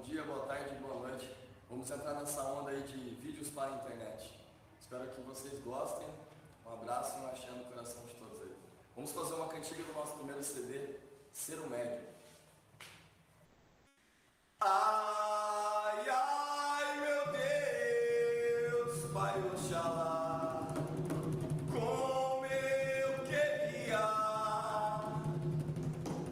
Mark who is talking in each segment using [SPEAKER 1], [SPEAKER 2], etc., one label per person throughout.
[SPEAKER 1] dia, boa tarde, boa noite. Vamos entrar nessa onda aí de vídeos para a internet. Espero que vocês gostem. Um abraço e um axé no coração de todos aí. Vamos fazer uma cantiga do nosso primeiro CD, Ser o Médio. Ai, ai, meu Deus, Pai Oxalá, como eu queria.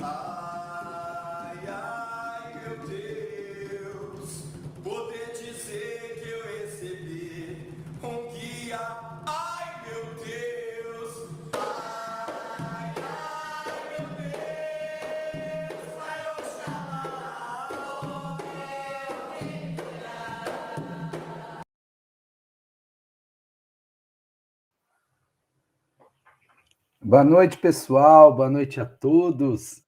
[SPEAKER 1] Ai, ai, meu Deus, poder dizer que eu recebi um guia. Ai, meu Deus, ai, ai, meu Deus, Pai Oxalá, como eu queria.
[SPEAKER 2] Boa noite, pessoal. Boa noite a todos.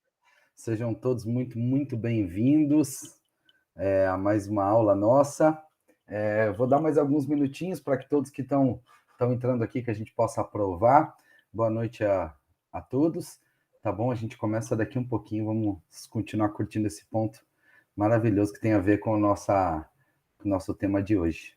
[SPEAKER 2] Sejam todos muito bem-vindos a mais uma aula nossa. Vou dar mais alguns minutinhos para que todos que estão entrando aqui, que a gente possa aprovar. Boa noite a todos. Tá bom? A gente começa daqui um pouquinho. Vamos continuar curtindo esse ponto maravilhoso que tem a ver com o nosso tema de hoje.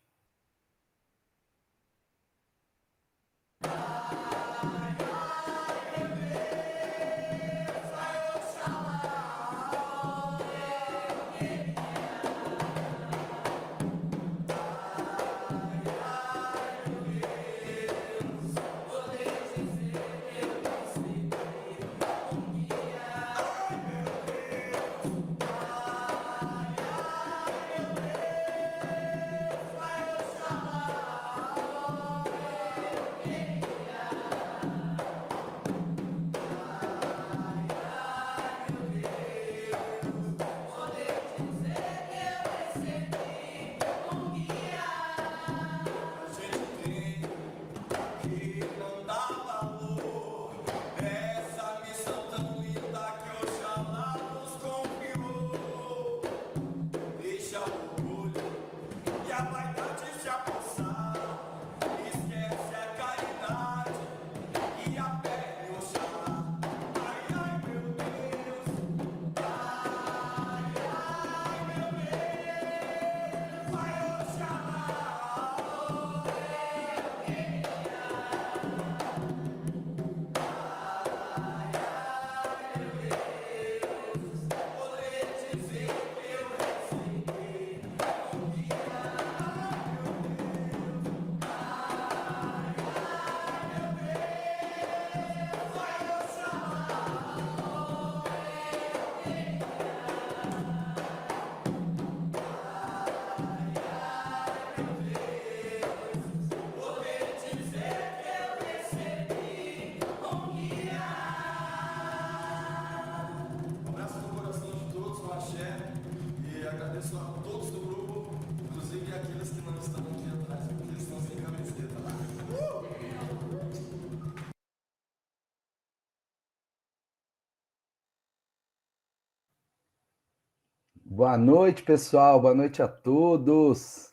[SPEAKER 1] Agradeço a todos do grupo, inclusive aqueles que não estão aqui atrás, porque estão sem camiseta lá.
[SPEAKER 2] Boa noite, pessoal. Boa noite a todos.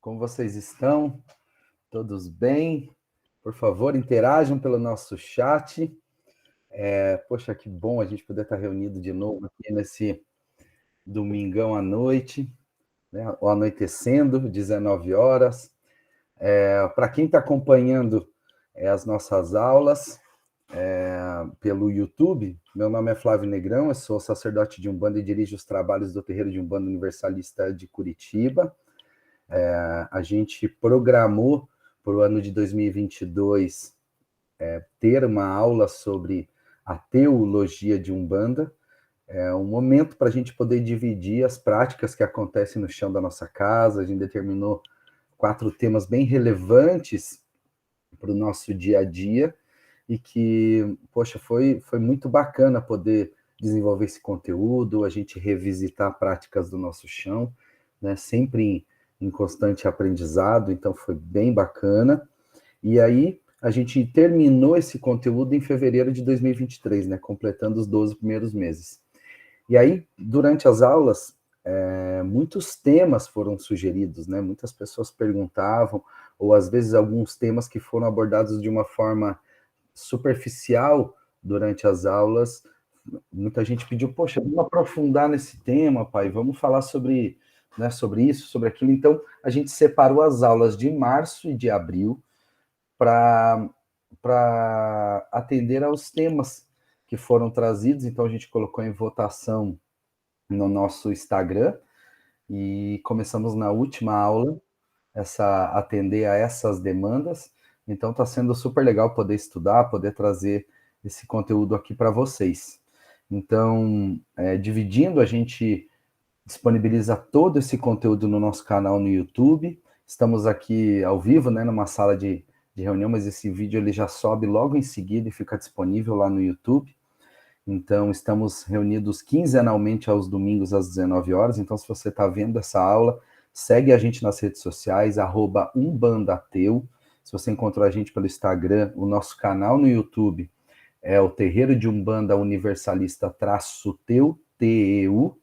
[SPEAKER 2] Como vocês estão? Todos bem? Por favor, interajam pelo nosso chat. Poxa, que bom a gente poder estar reunido de novo aqui nesse domingão à noite, né? Ou anoitecendo, 19 horas. Para quem está acompanhando as nossas aulas pelo YouTube, meu nome é Flávio Negrão, eu sou sacerdote de Umbanda e dirijo os trabalhos do Terreiro de Umbanda Universalista de Curitiba. A gente programou para o ano de 2022 ter uma aula sobre a teologia de Umbanda, um momento para a gente poder dividir as práticas que acontecem no chão da nossa casa. A gente determinou 4 temas bem relevantes para o nosso dia a dia e que, poxa, foi muito bacana poder desenvolver esse conteúdo, a gente revisitar práticas do nosso chão, né, sempre em constante aprendizado, então foi bem bacana. E aí, a gente terminou esse conteúdo em fevereiro de 2023, né, completando os 12 primeiros meses. E aí, durante as aulas, muitos temas foram sugeridos, né, muitas pessoas perguntavam, ou às vezes alguns temas que foram abordados de uma forma superficial durante as aulas muita gente pediu, poxa, vamos aprofundar nesse tema, pai, vamos falar sobre, né, sobre isso, sobre aquilo. Então, a gente separou as aulas de março e de abril para atender aos temas que foram trazidos. Então, a gente colocou em votação no nosso Instagram e começamos na última aula atender a essas demandas. Então, está sendo super legal poder estudar, poder trazer esse conteúdo aqui para vocês. Então, dividindo, a gente disponibiliza todo esse conteúdo no nosso canal no YouTube. Estamos aqui ao vivo, né, numa sala de reunião, mas esse vídeo ele já sobe logo em seguida e fica disponível lá no YouTube. Então, estamos reunidos quinzenalmente aos domingos às 19 horas. Então, se você está vendo essa aula, segue a gente nas redes sociais, @umbandateu. Se você encontrou a gente pelo Instagram, o nosso canal no YouTube é o Terreiro de Umbanda Universalista -teu, TEU.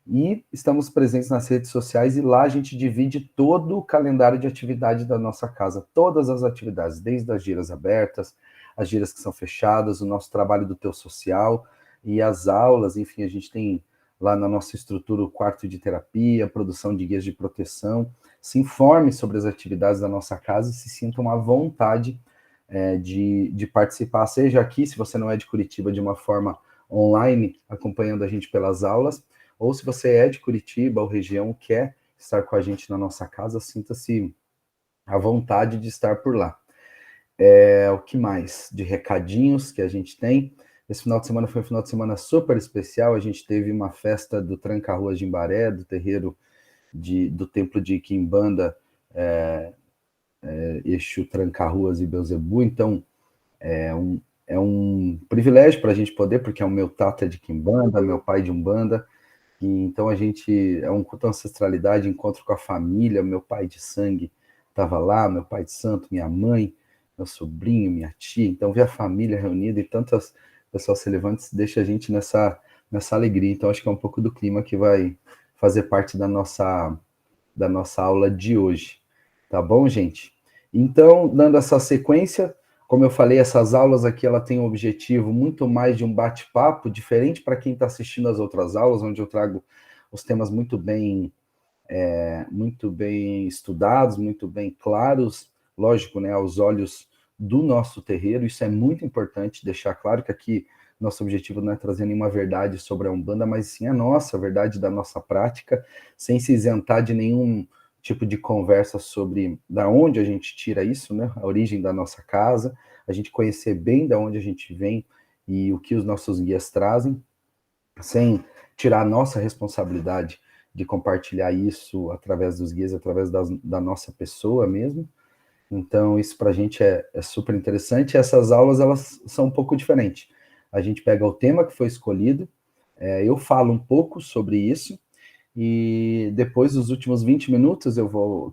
[SPEAKER 2] E estamos presentes nas redes sociais e lá a gente divide todo o calendário de atividade da nossa casa, todas as atividades, desde as giras abertas, as giras que são fechadas, o nosso trabalho do teu social e as aulas, enfim, a gente tem lá na nossa estrutura o quarto de terapia, produção de guias de proteção. Se informe sobre as atividades da nossa casa e se sintam à vontade de participar, seja aqui, se você não é de Curitiba, de uma forma online, acompanhando a gente pelas aulas, ou se você é de Curitiba ou região, quer estar com a gente na nossa casa, sinta-se à vontade de estar por lá. O que mais? De recadinhos que a gente tem. Esse final de semana foi um final de semana super especial. A gente teve uma festa do Tranca-Ruas de Imbaré, do terreiro do templo de Quimbanda, Exu Tranca-Ruas e Beuzebu. Então, é um privilégio para a gente poder, porque é o meu tata de Quimbanda, meu pai de Umbanda. E, então a gente é um culto à ancestralidade, encontro com a família, meu pai de sangue estava lá, meu pai de santo, minha mãe, meu sobrinho, minha tia, então ver a família reunida e tantas pessoas relevantes deixa a gente nessa alegria. Então acho que é um pouco do clima que vai fazer parte da nossa aula de hoje. Tá bom, gente? Então, dando essa sequência, como eu falei, essas aulas aqui ela tem um objetivo muito mais de um bate-papo, diferente para quem está assistindo as outras aulas, onde eu trago os temas muito bem estudados, muito bem claros, lógico, né, aos olhos do nosso terreiro. Isso é muito importante deixar claro que aqui nosso objetivo não é trazer nenhuma verdade sobre a Umbanda, mas sim a nossa verdade da nossa prática, sem se isentar de nenhum tipo de conversa sobre da onde a gente tira isso, né? A origem da nossa casa, a gente conhecer bem da onde a gente vem e o que os nossos guias trazem, sem tirar a nossa responsabilidade de compartilhar isso através dos guias, através da nossa pessoa mesmo. Então, isso para a gente é super interessante. Essas aulas, elas são um pouco diferentes. A gente pega o tema que foi escolhido, eu falo um pouco sobre isso, e depois dos últimos 20 minutos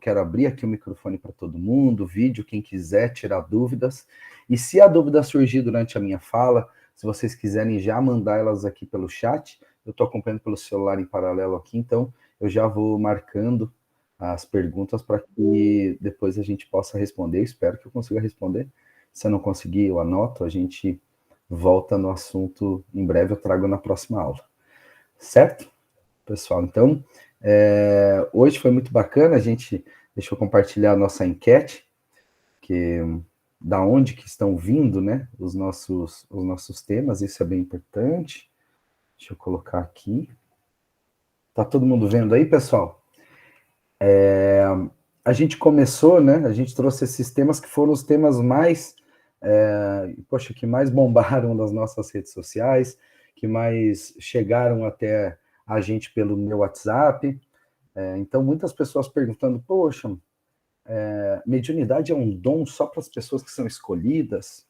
[SPEAKER 2] quero abrir aqui o microfone para todo mundo, vídeo, quem quiser tirar dúvidas. E se a dúvida surgir durante a minha fala, se vocês quiserem já mandar elas aqui pelo chat, eu estou acompanhando pelo celular em paralelo aqui, então eu já vou marcando as perguntas para que depois a gente possa responder. Espero que eu consiga responder. Se eu não conseguir, eu anoto, a gente volta no assunto em breve, eu trago na próxima aula. Certo? Pessoal, então, hoje foi muito bacana, deixa eu compartilhar a nossa enquete, que da onde que estão vindo, né, os nossos temas, isso é bem importante. Deixa eu colocar aqui. Tá todo mundo vendo aí, pessoal? A gente começou, né, a gente trouxe esses temas que foram os temas mais, que mais bombaram nas nossas redes sociais, que mais chegaram até a gente pelo meu WhatsApp. Então, muitas pessoas perguntando, poxa, mediunidade é um dom só para as pessoas que são escolhidas,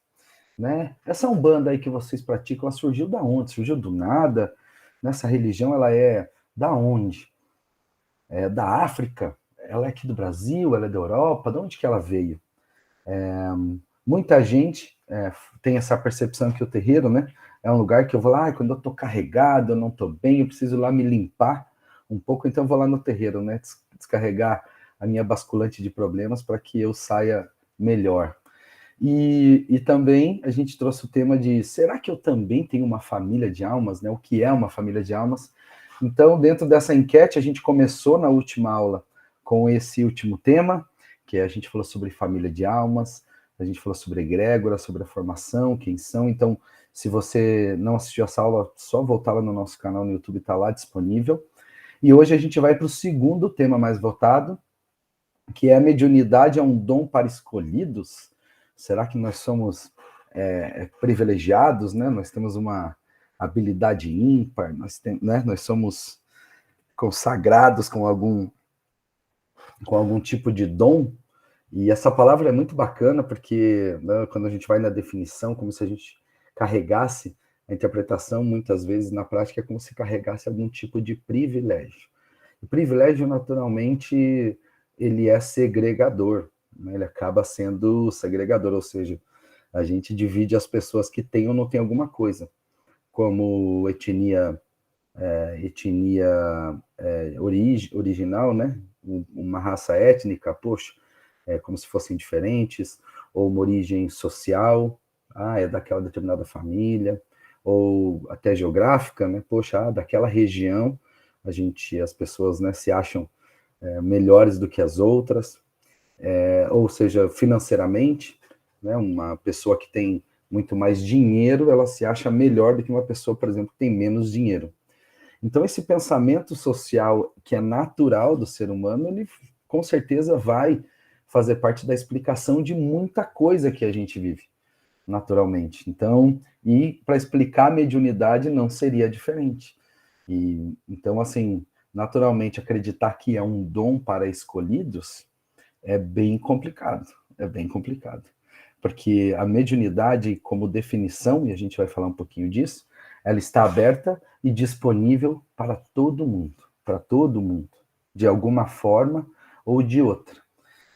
[SPEAKER 2] né? Essa Umbanda aí que vocês praticam, ela surgiu da onde? Surgiu do nada? Nessa religião, ela é da onde? É da África? Ela é aqui do Brasil? Ela é da Europa? De onde que ela veio? Muita gente tem essa percepção que o terreiro, né, é um lugar que eu vou lá, quando eu estou carregado, eu não estou bem, eu preciso lá me limpar um pouco, então eu vou lá no terreiro, né, descarregar a minha basculante de problemas para que eu saia melhor. E também a gente trouxe o tema de, será que eu também tenho uma família de almas, né? O que é uma família de almas? Então, dentro dessa enquete, a gente começou na última aula com esse último tema, que a gente falou sobre família de almas, a gente falou sobre egrégora, sobre a formação, quem são. Então, se você não assistiu essa aula, só voltar lá no nosso canal no YouTube, está lá disponível. E hoje a gente vai para o segundo tema mais votado, que é a mediunidade é um dom para escolhidos? Será que nós somos privilegiados, né? Nós temos uma habilidade ímpar, nós somos consagrados com algum tipo de dom? E essa palavra é muito bacana, porque né, quando a gente vai na definição, como se a gente carregasse a interpretação, muitas vezes na prática é como se carregasse algum tipo de privilégio. O privilégio, naturalmente, ele é segregador, né? Ele acaba sendo segregador, ou seja, a gente divide as pessoas que têm ou não têm alguma coisa, como etnia original, né? Uma raça étnica, poxa, como se fossem diferentes, ou uma origem social, é daquela determinada família, ou até geográfica, né? Poxa, daquela região, as pessoas, né, se acham melhores do que as outras, ou seja, financeiramente, né? Uma pessoa que tem muito mais dinheiro, ela se acha melhor do que uma pessoa, por exemplo, que tem menos dinheiro. Então, esse pensamento social que é natural do ser humano, ele com certeza vai fazer parte da explicação de muita coisa que a gente vive, naturalmente. Então, e para explicar a mediunidade não seria diferente. E então, assim, naturalmente, acreditar que é um dom para escolhidos é bem complicado, porque a mediunidade, como definição, e a gente vai falar um pouquinho disso, ela está aberta e disponível para todo mundo, de alguma forma ou de outra.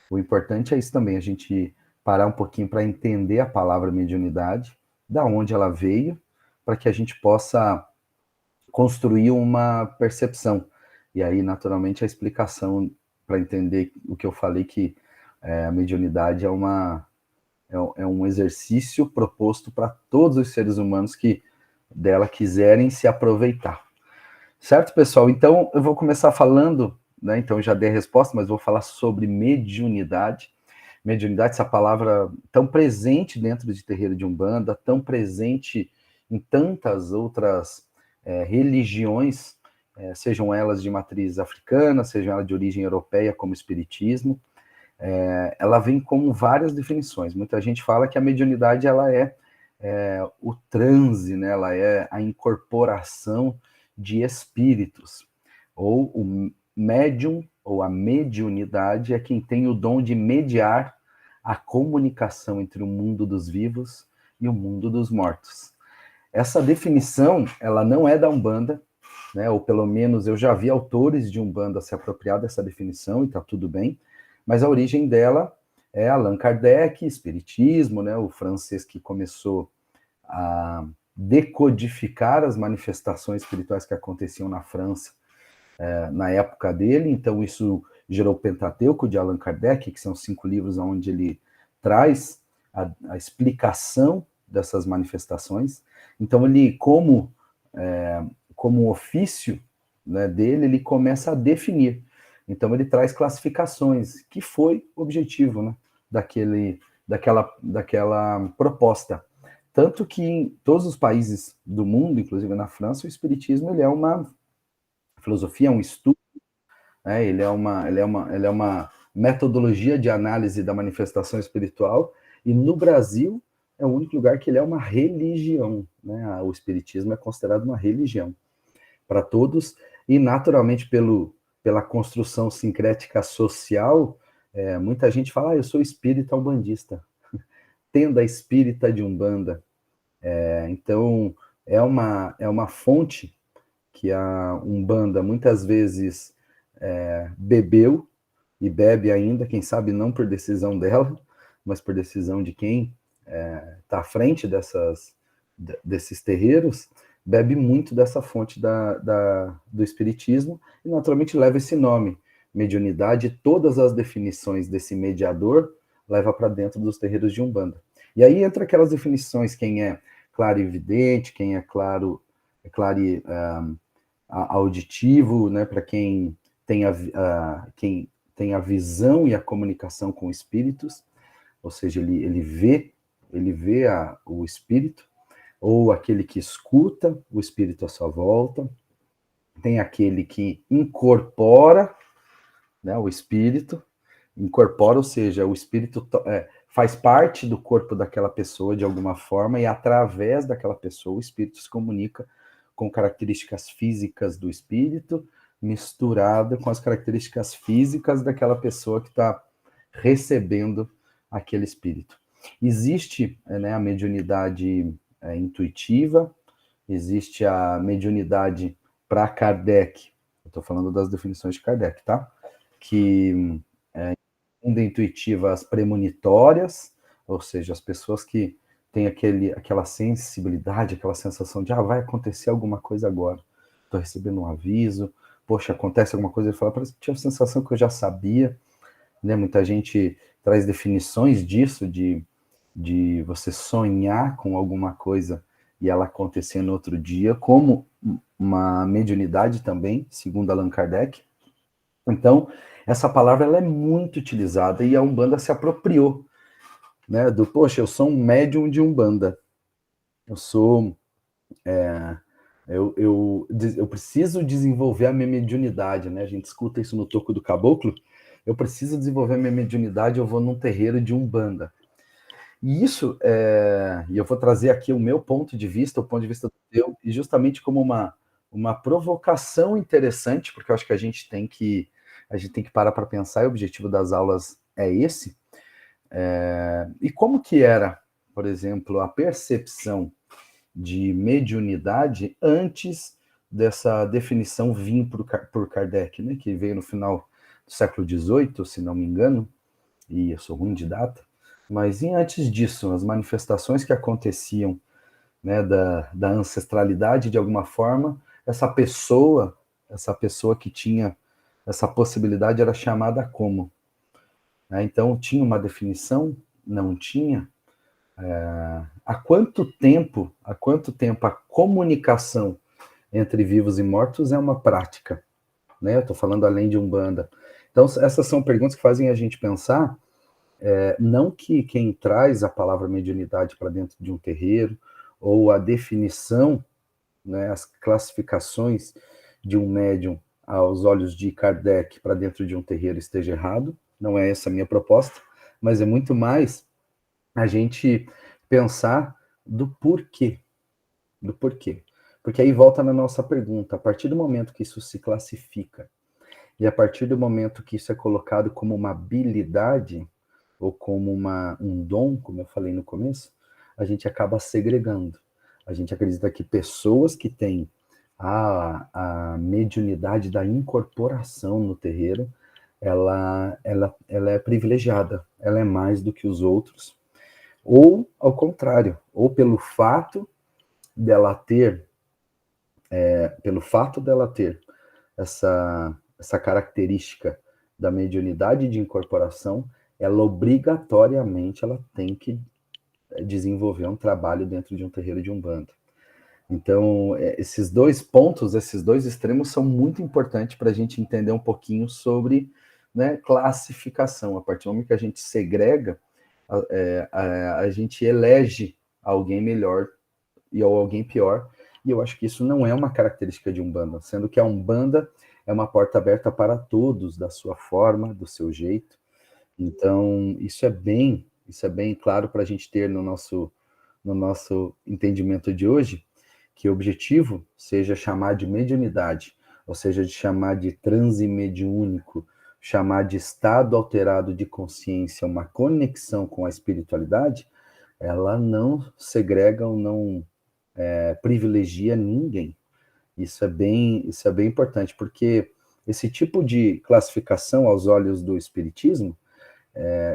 [SPEAKER 2] O importante é isso também, a gente parar um pouquinho para entender a palavra mediunidade, da onde ela veio, para que a gente possa construir uma percepção. E aí, naturalmente, a explicação para entender o que eu falei, que a mediunidade é um exercício proposto para todos os seres humanos que dela quiserem se aproveitar. Certo, pessoal? Então, eu vou começar falando, né? Então, já dei a resposta, mas vou falar sobre mediunidade. Mediunidade, essa palavra tão presente dentro de terreiro de Umbanda, tão presente em tantas outras religiões, sejam elas de matriz africana, sejam elas de origem europeia, como o espiritismo. Ela vem com várias definições. Muita gente fala que a mediunidade ela é o transe, né? Ela é a incorporação de espíritos, ou o médium, ou a mediunidade é quem tem o dom de mediar a comunicação entre o mundo dos vivos e o mundo dos mortos. Essa definição, ela não é da Umbanda, né? Ou pelo menos eu já vi autores de Umbanda se apropriar dessa definição, e está tudo bem, mas a origem dela é Allan Kardec, espiritismo, né? O francês que começou a decodificar as manifestações espirituais que aconteciam na França na época dele. Então isso gerou o Pentateuco de Allan Kardec, que são 5 livros onde ele traz a explicação dessas manifestações. Então ele, como um ofício, né, dele, ele começa a definir. Então ele traz classificações, que foi o objetivo, né, daquela proposta. Tanto que em todos os países do mundo, inclusive na França, o espiritismo ele é uma filosofia, é um estudo, né? Ele é uma metodologia de análise da manifestação espiritual, e no Brasil é o único lugar que ele é uma religião, né? O espiritismo é considerado uma religião para todos, e naturalmente pela construção sincrética social, muita gente fala, eu sou espírita umbandista, tenda espírita de Umbanda. Então, é uma fonte que a Umbanda muitas vezes bebeu e bebe ainda, quem sabe não por decisão dela, mas por decisão de quem está à frente desses terreiros, bebe muito dessa fonte do espiritismo, e naturalmente leva esse nome, mediunidade. Todas as definições desse mediador leva para dentro dos terreiros de Umbanda. E aí entra aquelas definições, quem é clarividente, quem é auditivo, né, para quem quem tem a visão e a comunicação com espíritos, ou seja, ele vê o espírito, ou aquele que escuta o espírito à sua volta, tem aquele que incorpora, né, o espírito, incorpora, ou seja, o espírito faz parte do corpo daquela pessoa de alguma forma, e através daquela pessoa o espírito se comunica com características físicas do espírito, misturada com as características físicas daquela pessoa que está recebendo aquele espírito. Existe, né, a mediunidade intuitiva, existe a mediunidade para Kardec, eu estou falando das definições de Kardec, tá? Que intuitivas premonitórias, ou seja, as pessoas que têm aquela sensibilidade, aquela sensação de vai acontecer alguma coisa agora, estou recebendo um aviso, poxa, acontece alguma coisa, ele fala, parece que tinha a sensação que eu já sabia, né? Muita gente traz definições disso, de você sonhar com alguma coisa e ela acontecer no outro dia, como uma mediunidade também, segundo Allan Kardec. Então, essa palavra ela é muito utilizada e a Umbanda se apropriou, né, poxa, eu sou um médium de Umbanda, eu sou, eu preciso desenvolver a minha mediunidade, né, a gente escuta isso no Toco do Caboclo, eu preciso desenvolver a minha mediunidade, eu vou num terreiro de Umbanda. E isso, e eu vou trazer aqui o meu ponto de vista, o ponto de vista do teu, e justamente como uma provocação interessante, porque eu acho que a gente tem que parar para pensar, e o objetivo das aulas é esse. E como que era, por exemplo, a percepção de mediunidade antes dessa definição vir por Kardec, né, que veio no final do século XVIII, se não me engano, e eu sou ruim de data, mas e antes disso, as manifestações que aconteciam, né, da ancestralidade, de alguma forma, essa pessoa que tinha essa possibilidade era chamada como? Então, tinha uma definição? Não tinha? Há quanto tempo a comunicação entre vivos e mortos é uma prática? Né? Eu estou falando além de Umbanda. Então, essas são perguntas que fazem a gente pensar, não que quem traz a palavra mediunidade para dentro de um terreiro, ou a definição, né, as classificações de um médium aos olhos de Kardec para dentro de um terreiro esteja errado, não é essa a minha proposta, mas é muito mais a gente pensar do porquê, porque aí volta na nossa pergunta, a partir do momento que isso se classifica, e a partir do momento que isso é colocado como uma habilidade, ou como um dom, como eu falei no começo, a gente acaba segregando. A gente acredita que pessoas que têm a mediunidade da incorporação no terreiro, ela é privilegiada, ela é mais do que os outros, ou ao contrário, ou pelo fato dela ter essa característica da mediunidade de incorporação, ela obrigatoriamente ela tem que desenvolver um trabalho dentro de um terreiro de Umbanda. Então, esses dois pontos, esses dois extremos são muito importantes para a gente entender um pouquinho sobre, né, classificação. A partir do momento que a gente segrega, a gente elege alguém melhor ou alguém pior, e eu acho que isso não é uma característica de Umbanda, sendo que a Umbanda é uma porta aberta para todos, da sua forma, do seu jeito. Então, isso é bem claro para a gente ter no nosso entendimento de hoje, que o objetivo seja chamar de mediunidade, ou seja, de chamar de transe mediúnico, chamar de estado alterado de consciência, uma conexão com a espiritualidade, ela não segrega ou não privilegia ninguém. Isso é bem importante, porque esse tipo de classificação aos olhos do espiritismo,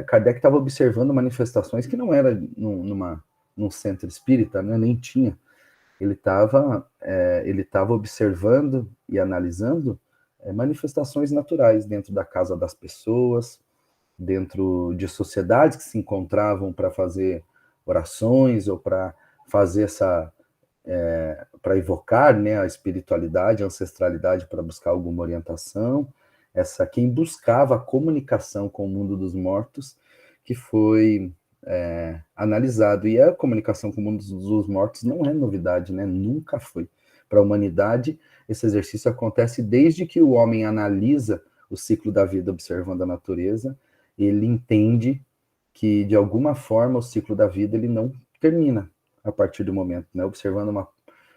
[SPEAKER 2] Kardec estava observando manifestações que não era num centro espírita, né, nem tinha. Ele estava observando e analisando manifestações naturais dentro da casa das pessoas, dentro de sociedades que se encontravam para fazer orações ou para fazer para evocar, né, a espiritualidade, a ancestralidade para buscar alguma orientação. Quem buscava a comunicação com o mundo dos mortos, que foi analisado. E a comunicação com o mundo dos mortos não é novidade, né? Nunca foi. Para a humanidade, esse exercício acontece desde que o homem analisa o ciclo da vida observando a natureza, ele entende que, de alguma forma, o ciclo da vida ele não termina a partir do momento, né? Observando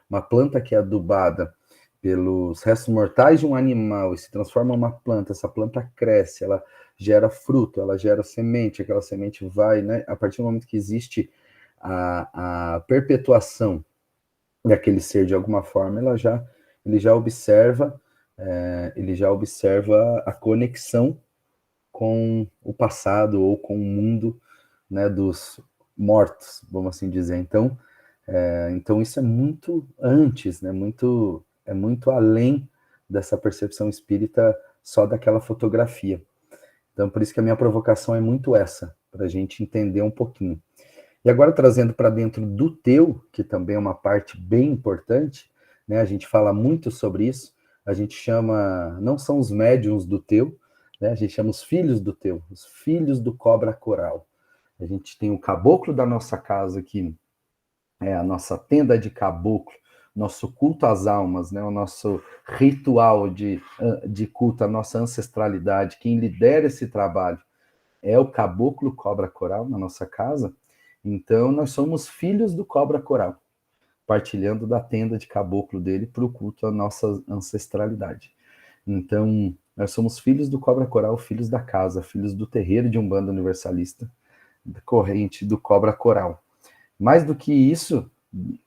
[SPEAKER 2] uma planta que é adubada pelos restos mortais de um animal e se transforma em uma planta, essa planta cresce, ela gera fruto, ela gera semente, aquela semente vai, né? A partir do momento que existe a perpetuação daquele ser de alguma forma, ele já observa a conexão com o passado ou com o mundo, né, dos mortos, vamos assim dizer. Então isso é muito antes, né? É muito além dessa percepção espírita só daquela fotografia. Então, por isso que a minha provocação é muito essa, para a gente entender um pouquinho. E agora, trazendo para dentro do teu, que também é uma parte bem importante, né? A gente fala muito sobre isso, a gente chama, não são os médiuns do teu, né? A gente chama os filhos do teu, os filhos do cobra coral. A gente tem o caboclo da nossa casa, que é a nossa tenda de caboclo, nosso culto às almas, né? O nosso ritual de culto à nossa ancestralidade. Quem lidera esse trabalho é o caboclo cobra coral na nossa casa. Então, nós somos filhos do cobra coral, partilhando da tenda de caboclo dele para o culto à nossa ancestralidade. Então, nós somos filhos do cobra coral, filhos da casa, filhos do terreiro de Umbanda Universalista, da corrente do cobra coral. Mais do que isso,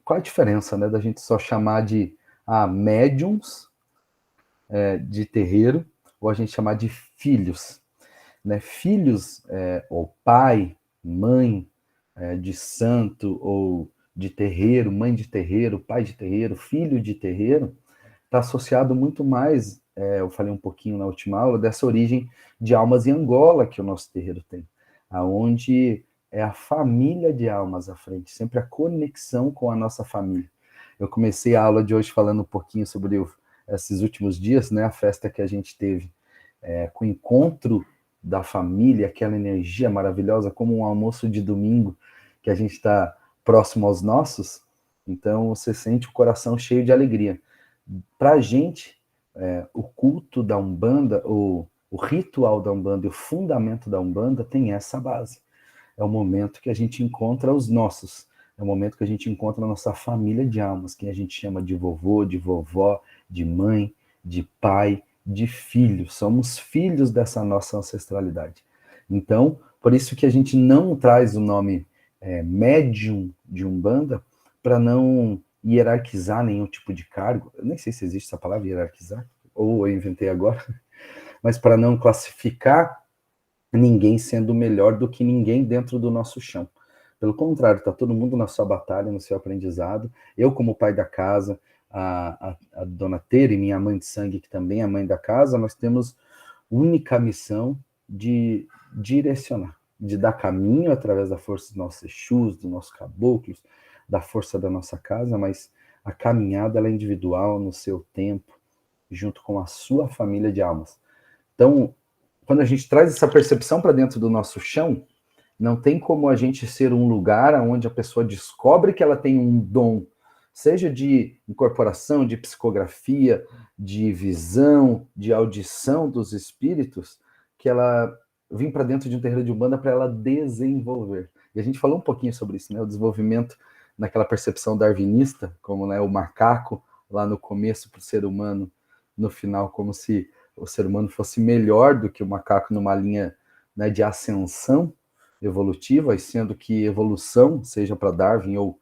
[SPEAKER 2] qual a diferença, né, da gente só chamar de médiums de terreiro, ou a gente chamar de filhos, né? Filhos, ou pai, mãe de santo, ou de terreiro, mãe de terreiro, pai de terreiro, filho de terreiro, está associado muito mais, eu falei um pouquinho na última aula, dessa origem de almas em Angola que o nosso terreiro tem, aonde é a família de almas à frente, sempre a conexão com a nossa família. Eu comecei a aula de hoje falando um pouquinho sobre esses últimos dias, né, a festa que a gente teve com o encontro da família, aquela energia maravilhosa, como um almoço de domingo, que a gente está próximo aos nossos, então você sente o coração cheio de alegria. Para a gente, o culto da Umbanda, o ritual da Umbanda e o fundamento da Umbanda tem essa base. É o momento que a gente encontra os nossos, é o momento que a gente encontra a nossa família de almas, que a gente chama de vovô, de vovó, de mãe, de pai, de filho. Somos filhos dessa nossa ancestralidade. Então, por isso que a gente não traz o nome médium de Umbanda, para não hierarquizar nenhum tipo de cargo. Eu nem sei se existe essa palavra, hierarquizar, ou eu inventei agora, mas para não classificar ninguém sendo melhor do que ninguém dentro do nosso chão. Pelo contrário, está todo mundo na sua batalha, no seu aprendizado. Eu, como pai da casa, a dona Tere, minha mãe de sangue, que também é mãe da casa, nós temos única missão de direcionar, de dar caminho através da força dos nossos Exus, dos nossos caboclos, da força da nossa casa, mas a caminhada ela é individual, no seu tempo, junto com a sua família de almas. Então, quando a gente traz essa percepção para dentro do nosso chão, não tem como a gente ser um lugar onde a pessoa descobre que ela tem um dom, seja de incorporação, de psicografia, de visão, de audição dos espíritos, que ela vem para dentro de um terreiro de Umbanda para ela desenvolver. E a gente falou um pouquinho sobre isso, né? O desenvolvimento naquela percepção darwinista, como, né, o macaco lá no começo para o ser humano, no final, como se o ser humano fosse melhor do que o macaco numa linha, né, de ascensão evolutiva, e sendo que evolução, seja para Darwin, ou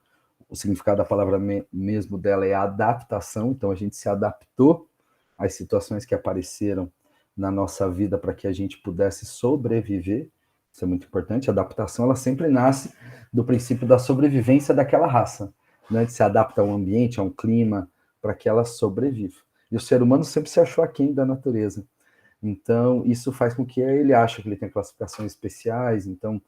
[SPEAKER 2] o significado da palavra mesmo dela é adaptação, então a gente se adaptou às situações que apareceram na nossa vida para que a gente pudesse sobreviver. Isso é muito importante. A adaptação, ela sempre nasce do princípio da sobrevivência daquela raça, né? De se adaptar a um ambiente, a um clima, para que ela sobreviva. E o ser humano sempre se achou aquém da natureza. Então, isso faz com que ele ache que ele tem classificações especiais. Então,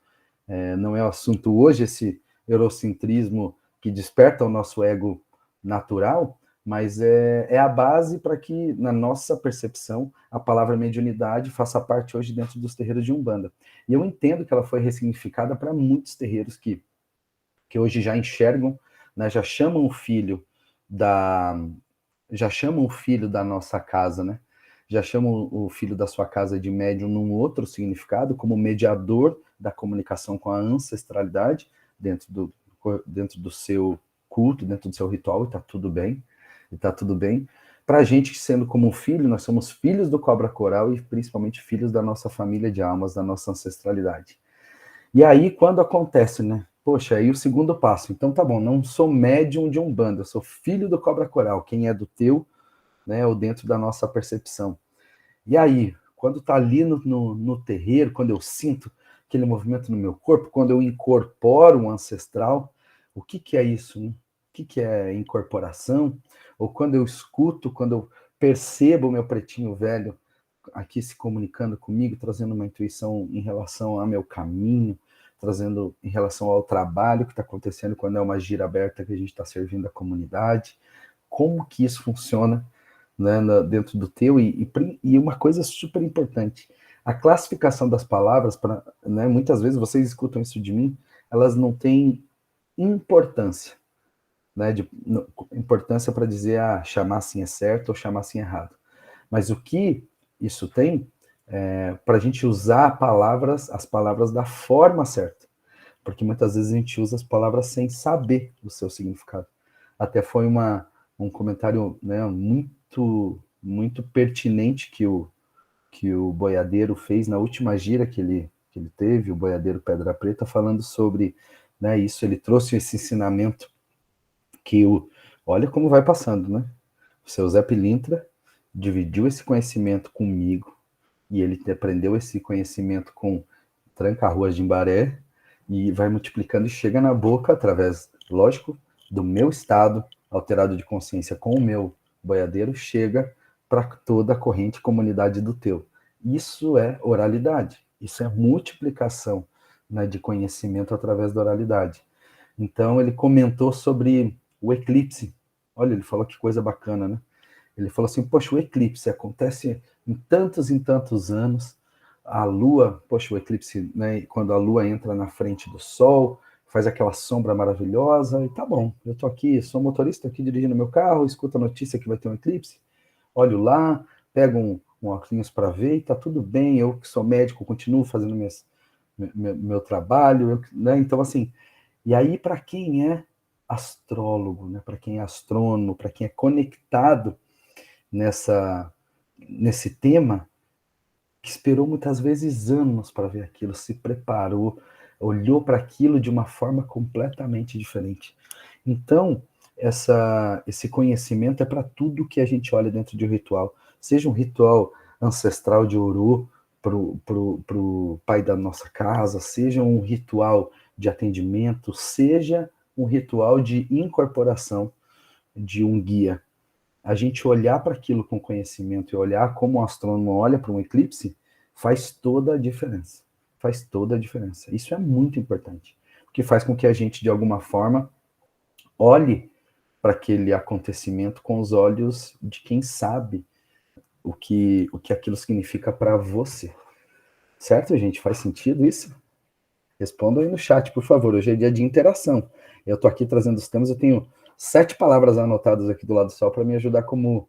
[SPEAKER 2] não é o assunto hoje, eurocentrismo que desperta o nosso ego natural, mas é a base para que, na nossa percepção, a palavra mediunidade faça parte hoje dentro dos terreiros de Umbanda. E eu entendo que ela foi ressignificada para muitos terreiros que hoje já enxergam, né, já chamam o filho da nossa casa, né? Já chamam o filho da sua casa de médium num outro significado, como mediador da comunicação com a ancestralidade dentro do seu culto, dentro do seu ritual, e tá tudo bem. E tá tudo bem. Para a gente, sendo como um filho, nós somos filhos do Cobra Coral e principalmente filhos da nossa família de almas, da nossa ancestralidade. E aí, quando acontece, né? Poxa, aí o segundo passo. Então tá bom, não sou médium de Umbanda, eu sou filho do Cobra Coral, quem é do teu, né, ou dentro da nossa percepção. E aí, quando tá ali no terreiro, quando eu sinto aquele movimento no meu corpo, quando eu incorporo um ancestral, o que é isso, né? O que é incorporação? Ou quando eu escuto, quando eu percebo o meu pretinho velho aqui se comunicando comigo, trazendo uma intuição em relação ao meu caminho, trazendo em relação ao trabalho que está acontecendo quando é uma gira aberta que a gente está servindo a comunidade, como que isso funciona, né, dentro do teu, e uma coisa super importante, a classificação das palavras, né, muitas vezes vocês escutam isso de mim, elas não têm importância, né, importância para dizer, chamar assim é certo ou chamar assim é errado. Mas o que isso tem para a gente usar as palavras da forma certa. Porque muitas vezes a gente usa as palavras sem saber o seu significado. Até foi um comentário, né, muito pertinente que o boiadeiro fez na última gira que ele teve, o boiadeiro Pedra Preta, falando sobre, né, isso. Ele trouxe esse ensinamento que olha como vai passando, né? O seu Zé Pilintra dividiu esse conhecimento comigo, e ele aprendeu esse conhecimento com Tranca-Ruas de Imbaré, e vai multiplicando e chega na boca através, lógico, do meu estado alterado de consciência com o meu boiadeiro, chega para toda a corrente comunidade do teu. Isso é oralidade, isso é multiplicação, né, de conhecimento através da oralidade. Então ele comentou sobre o eclipse. Olha, ele falou que coisa bacana, né? Ele falou assim, poxa, o eclipse acontece em tantos anos, a Lua, poxa, o eclipse, né, quando a Lua entra na frente do Sol, faz aquela sombra maravilhosa, e tá bom, eu tô aqui, sou motorista aqui dirigindo meu carro, escuto a notícia que vai ter um eclipse, olho lá, pego um óculos para ver, e tá tudo bem, eu que sou médico, continuo fazendo meu trabalho, né, então assim, e aí para quem é astrólogo, né, para quem é astrônomo, para quem é conectado nesse tema, que esperou muitas vezes anos para ver aquilo, se preparou, olhou para aquilo de uma forma completamente diferente. Então, esse conhecimento é para tudo que a gente olha dentro de um ritual, seja um ritual ancestral de Oru pro pai da nossa casa, seja um ritual de atendimento, seja um ritual de incorporação de um guia. A gente olhar para aquilo com conhecimento e olhar como o astrônomo olha para um eclipse faz toda a diferença. Faz toda a diferença. Isso é muito importante, porque faz com que a gente, de alguma forma, olhe para aquele acontecimento com os olhos de quem sabe o que aquilo significa para você. Certo, gente? Faz sentido isso? Respondam aí no chat, por favor. Hoje é dia de interação. Eu estou aqui trazendo os temas, eu tenho 7 palavras anotadas aqui do lado do sol para me ajudar como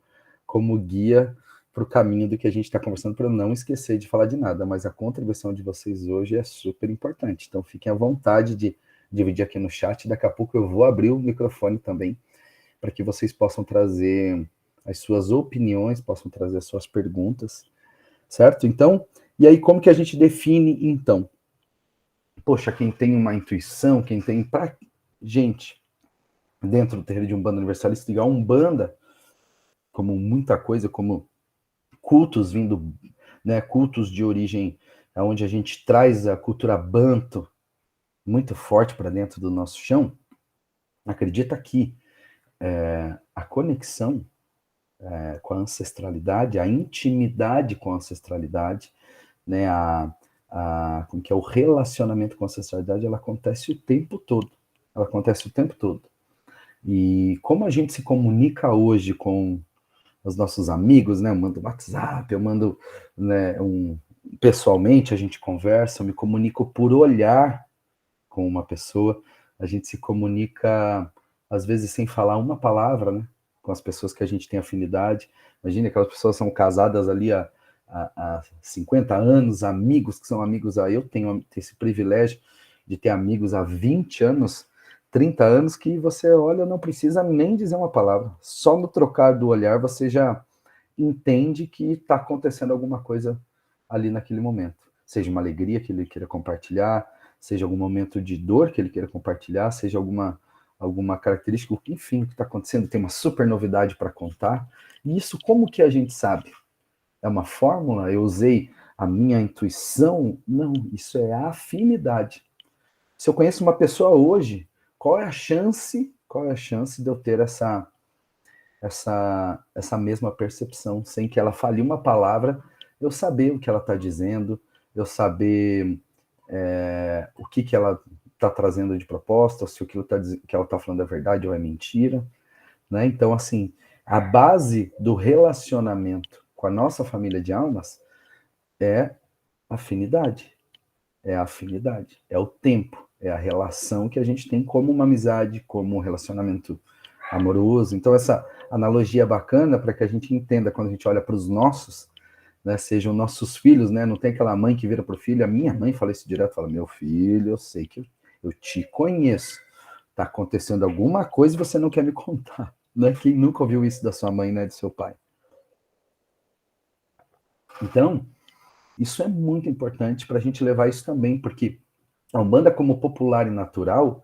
[SPEAKER 2] guia para o caminho do que a gente está conversando, para eu não esquecer de falar de nada, mas a contribuição de vocês hoje é super importante. Então fiquem à vontade de dividir aqui no chat, daqui a pouco eu vou abrir o microfone também, para que vocês possam trazer as suas opiniões, possam trazer as suas perguntas, certo? Então, e aí como que a gente define, então? Poxa, quem tem uma intuição, quem tem... Gente, dentro do terreiro de Umbanda Universalista, igual Umbanda, como muita coisa, como cultos vindo, né, cultos de origem, onde a gente traz a cultura banto muito forte para dentro do nosso chão, acredita que a conexão com a ancestralidade, a intimidade com a ancestralidade, né, como que é o relacionamento com a ancestralidade, ela acontece o tempo todo. ela acontece o tempo todo. E como a gente se comunica hoje com os nossos amigos, né? Eu mando WhatsApp, eu mando, né, pessoalmente, a gente conversa, eu me comunico por olhar com uma pessoa, a gente se comunica, às vezes, sem falar uma palavra, né? Com as pessoas que a gente tem afinidade. Imagina, aquelas pessoas são casadas ali há 50 anos, amigos que são amigos, eu tenho esse privilégio de ter amigos há 20 anos, 30 anos, que você olha, não precisa nem dizer uma palavra, só no trocar do olhar você já entende que está acontecendo alguma coisa ali naquele momento. Seja uma alegria que ele queira compartilhar, seja algum momento de dor que ele queira compartilhar, seja alguma característica, enfim, o que está acontecendo, tem uma super novidade para contar. E isso como que a gente sabe? É uma fórmula? Eu usei a minha intuição? Não, isso é afinidade. Se eu conheço uma pessoa hoje, qual é a chance de eu ter essa mesma percepção, sem que ela fale uma palavra, eu saber o que ela está dizendo, eu saber o que ela está trazendo de proposta, se aquilo que ela está falando é verdade ou é mentira, né? Então, assim, a base do relacionamento com a nossa família de almas é afinidade, é o tempo, é a relação que a gente tem como uma amizade, como um relacionamento amoroso. Então, essa analogia é bacana para que a gente entenda quando a gente olha para os nossos, né, sejam nossos filhos, né? Não tem aquela mãe que vira para o filho. A minha mãe fala isso direto, fala: meu filho, eu sei que eu te conheço. Está acontecendo alguma coisa e você não quer me contar. Né? Quem nunca ouviu isso da sua mãe, né, do seu pai? Então, isso é muito importante para a gente levar isso também, porque a Umbanda, como popular e natural,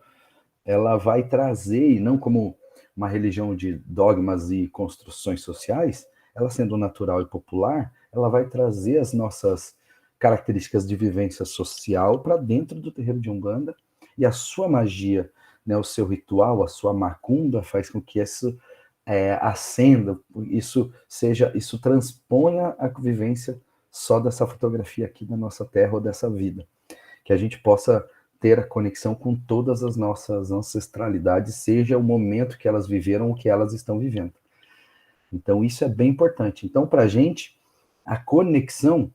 [SPEAKER 2] ela vai trazer, e não como uma religião de dogmas e construções sociais, ela sendo natural e popular, ela vai trazer as nossas características de vivência social para dentro do terreiro de Umbanda, e a sua magia, né, o seu ritual, a sua macumba faz com que isso acenda, isso transponha a vivência só dessa fotografia aqui da nossa terra ou dessa vida. Que a gente possa ter a conexão com todas as nossas ancestralidades, seja o momento que elas viveram ou que elas estão vivendo. Então, isso é bem importante. Então, para a gente, a conexão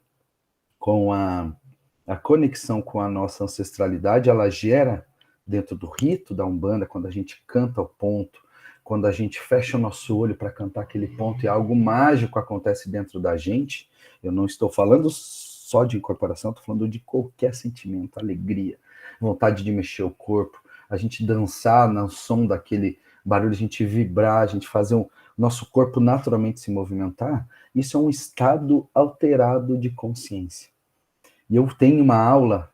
[SPEAKER 2] com a nossa ancestralidade, ela gera, dentro do rito da Umbanda, quando a gente canta o ponto, quando a gente fecha o nosso olho para cantar aquele ponto e algo mágico acontece dentro da gente, eu não estou falando só de incorporação, estou falando de qualquer sentimento, alegria, vontade de mexer o corpo, a gente dançar no som daquele barulho, a gente vibrar, a gente fazer o nosso corpo naturalmente se movimentar, isso é um estado alterado de consciência. E eu tenho uma aula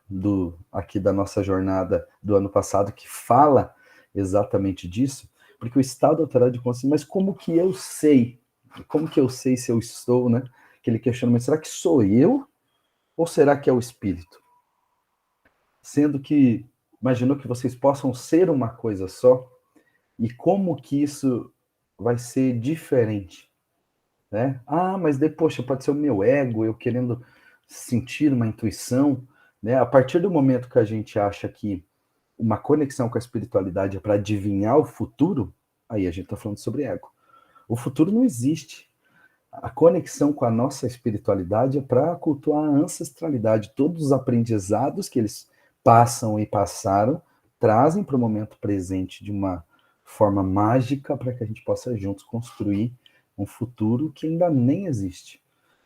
[SPEAKER 2] aqui da nossa jornada do ano passado que fala exatamente disso, porque o estado alterado de consciência, mas como que eu sei? Como que eu sei se eu estou, né? Aquele questionamento, será que sou eu ou será que é o espírito? Sendo que, imaginou que vocês possam ser uma coisa só, e como que isso vai ser diferente, né? Ah, mas depois, poxa, pode ser o meu ego, eu querendo sentir uma intuição, né? A partir do momento que a gente acha que uma conexão com a espiritualidade é para adivinhar o futuro, aí a gente está falando sobre ego. O futuro não existe. A conexão com a nossa espiritualidade é para cultuar a ancestralidade. Todos os aprendizados que eles passam e passaram trazem para o momento presente de uma forma mágica para que a gente possa juntos construir um futuro que ainda nem existe,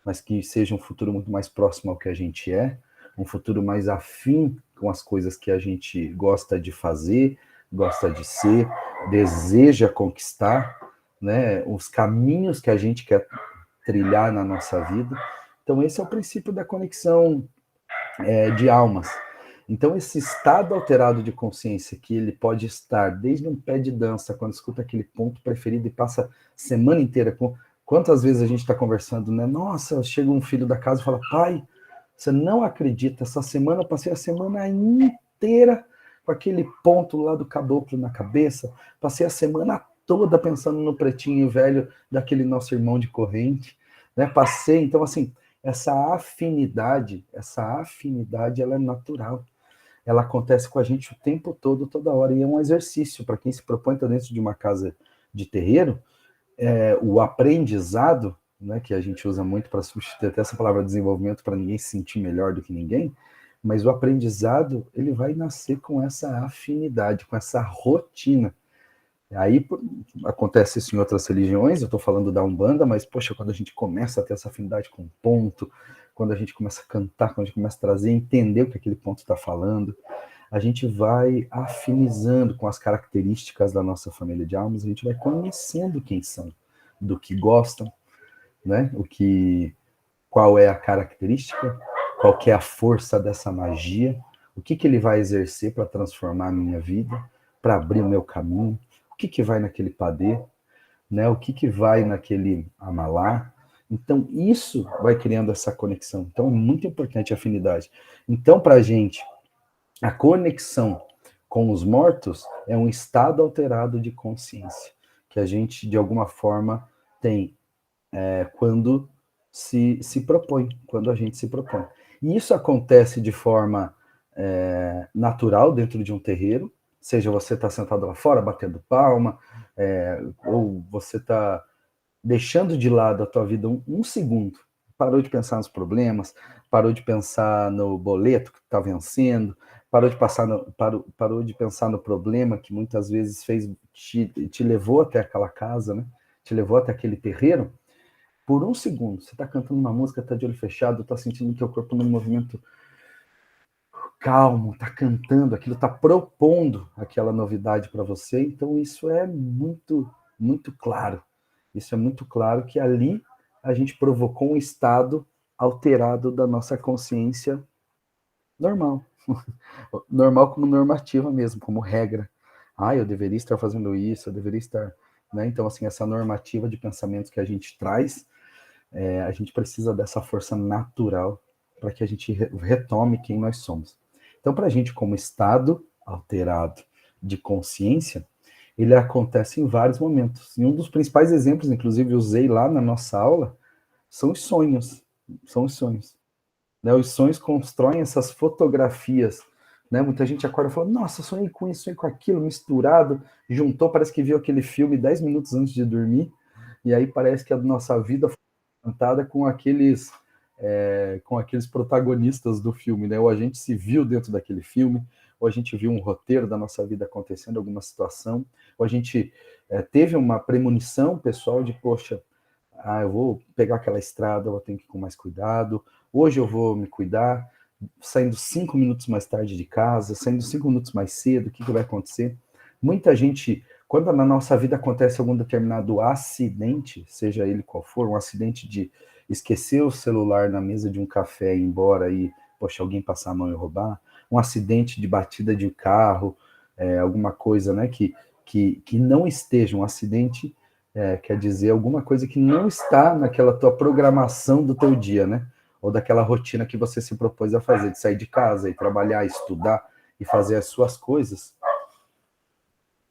[SPEAKER 2] mas que seja um futuro muito mais próximo ao que a gente é, um futuro mais afim com as coisas que a gente gosta de fazer, gosta de ser, deseja conquistar, né, os caminhos que a gente quer trilhar na nossa vida. Então, esse é o princípio da conexão de almas. Então, esse estado alterado de consciência, que ele pode estar desde um pé de dança, quando escuta aquele ponto preferido e passa a semana inteira com... Quantas vezes a gente está conversando, né? Nossa, chega um filho da casa e fala, pai, você não acredita, essa semana eu passei a semana inteira com aquele ponto lá do caboclo na cabeça, passei a semana toda pensando no pretinho velho daquele nosso irmão de corrente, né? Passei, então assim, essa afinidade, ela é natural. ela acontece com a gente o tempo todo, toda hora, e é um exercício para quem se propõe estar dentro de uma casa de terreiro. O aprendizado, né, que a gente usa muito para substituir até essa palavra desenvolvimento para ninguém se sentir melhor do que ninguém, mas o aprendizado ele vai nascer com essa afinidade, com essa rotina. Aí acontece isso em outras religiões, eu estou falando da Umbanda, mas, poxa, quando a gente começa a ter essa afinidade com o ponto, quando a gente começa a cantar, quando a gente começa a trazer, entender o que aquele ponto está falando, a gente vai afinizando com as características da nossa família de almas, a gente vai conhecendo quem são, do que gostam, né? Qual é a característica, qual que é a força dessa magia, o que ele vai exercer para transformar a minha vida, para abrir o meu caminho, o que vai naquele padê, né? O que vai naquele amalá. Então, isso vai criando essa conexão. Então, é muito importante a afinidade. Então, para a gente, a conexão com os mortos é um estado alterado de consciência, que a gente, de alguma forma, tem quando se propõe, quando a gente se propõe. E isso acontece de forma natural dentro de um terreiro, seja você está sentado lá fora batendo palma, ou você está deixando de lado a tua vida um segundo, parou de pensar nos problemas, parou de pensar no boleto que está vencendo, parou de pensar no problema que muitas vezes te levou até aquela casa, né? Te levou até aquele terreiro. Por um segundo, você está cantando uma música, está de olho fechado, está sentindo o teu corpo num movimento calmo, está cantando, aquilo está propondo aquela novidade para você. Então isso é muito, muito claro. Isso é muito claro que ali a gente provocou um estado alterado da nossa consciência normal. Normal como normativa mesmo, como regra. Eu deveria estar fazendo isso, eu deveria estar... Né? Então, assim, essa normativa de pensamentos que a gente traz, a gente precisa dessa força natural para que a gente retome quem nós somos. Então, para a gente, como estado alterado de consciência, ele acontece em vários momentos. E um dos principais exemplos, inclusive, usei lá na nossa aula, são os sonhos. São os sonhos. Né? Os sonhos constroem essas fotografias. Né? Muita gente acorda e fala, nossa, sonhei com isso, sonhei com aquilo, misturado, juntou, parece que viu aquele filme 10 minutos antes de dormir, e aí parece que a nossa vida foi cantada com aqueles protagonistas do filme, né? Ou a gente se viu dentro daquele filme, ou a gente viu um roteiro da nossa vida acontecendo, alguma situação, ou a gente teve uma premonição pessoal de, poxa, eu vou pegar aquela estrada, eu vou ter que ir com mais cuidado, hoje eu vou me cuidar, saindo 5 minutos mais tarde de casa, saindo 5 minutos mais cedo, o que vai acontecer? Muita gente, quando na nossa vida acontece algum determinado acidente, seja ele qual for, um acidente de esquecer o celular na mesa de um café e ir embora e, poxa, alguém passar a mão e roubar, um acidente de batida de carro, alguma coisa, né, que não esteja, um acidente quer dizer alguma coisa que não está naquela tua programação do teu dia, né, ou daquela rotina que você se propôs a fazer, de sair de casa e trabalhar, estudar e fazer as suas coisas.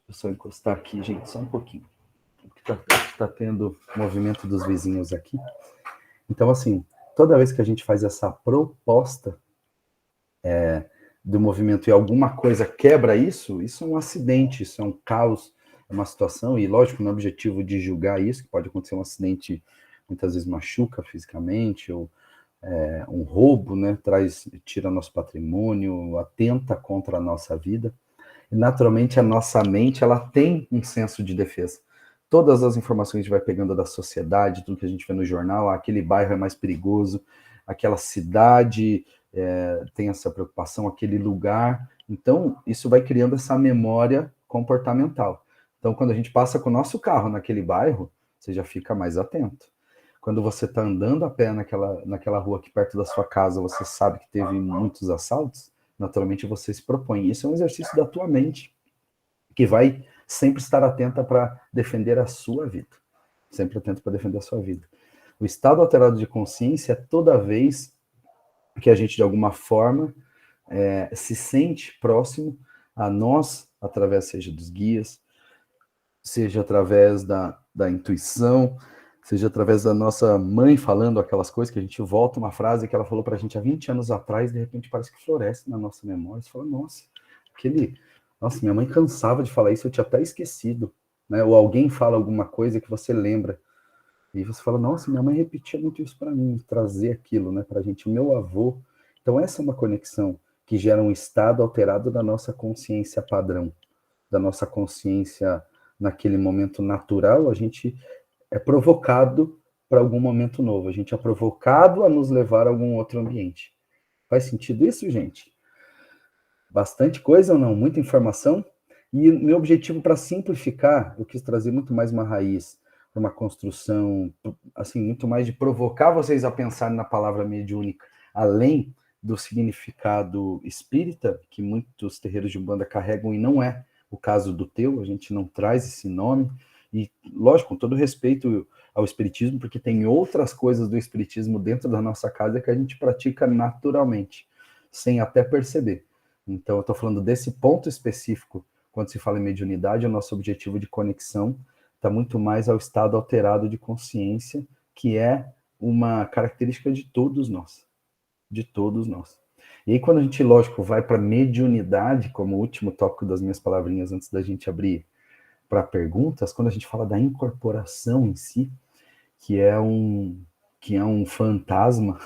[SPEAKER 2] Deixa eu só encostar aqui, gente, só um pouquinho. Tá tendo movimento dos vizinhos aqui. Então, assim, toda vez que a gente faz essa proposta do movimento e alguma coisa quebra isso é um acidente, isso é um caos, é uma situação, e lógico, no objetivo de julgar isso, que pode acontecer um acidente, muitas vezes machuca fisicamente, ou um roubo, né, tira nosso patrimônio, atenta contra a nossa vida. E, naturalmente, a nossa mente, ela tem um senso de defesa. Todas as informações que a gente vai pegando da sociedade, tudo que a gente vê no jornal, aquele bairro é mais perigoso, aquela cidade tem essa preocupação, aquele lugar. Então, isso vai criando essa memória comportamental. Então, quando a gente passa com o nosso carro naquele bairro, você já fica mais atento. Quando você está andando a pé naquela rua aqui perto da sua casa, você sabe que teve muitos assaltos, naturalmente você se propõe. Isso é um exercício da tua mente, que vai sempre estar atenta para defender a sua vida. Sempre atento para defender a sua vida. O estado alterado de consciência é toda vez que a gente, de alguma forma, se sente próximo a nós, através, seja dos guias, seja através da intuição, seja através da nossa mãe falando aquelas coisas que a gente volta uma frase que ela falou pra gente há 20 anos atrás, de repente parece que floresce na nossa memória. Você fala, nossa, minha mãe cansava de falar isso, eu tinha até esquecido, né? Ou alguém fala alguma coisa que você lembra, e você fala, nossa, minha mãe repetia muito isso para mim, trazer aquilo, né, pra gente, o meu avô. Então essa é uma conexão que gera um estado alterado da nossa consciência padrão, da nossa consciência naquele momento natural, a gente é provocado para algum momento novo, a gente é provocado a nos levar a algum outro ambiente. Faz sentido isso, gente? Bastante coisa ou não? Muita informação? E meu objetivo para simplificar, eu quis trazer muito mais uma raiz, uma construção, assim, muito mais de provocar vocês a pensar na palavra mediúnica, além do significado espírita, que muitos terreiros de Umbanda carregam e não é o caso do teu, a gente não traz esse nome, e lógico, com todo respeito ao espiritismo, porque tem outras coisas do espiritismo dentro da nossa casa que a gente pratica naturalmente, sem até perceber. Então, eu estou falando desse ponto específico, quando se fala em mediunidade, o nosso objetivo de conexão está muito mais ao estado alterado de consciência, que é uma característica de todos nós. De todos nós. E aí, quando a gente, lógico, vai para mediunidade, como último tópico das minhas palavrinhas antes da gente abrir para perguntas, quando a gente fala da incorporação em si, que é um fantasma,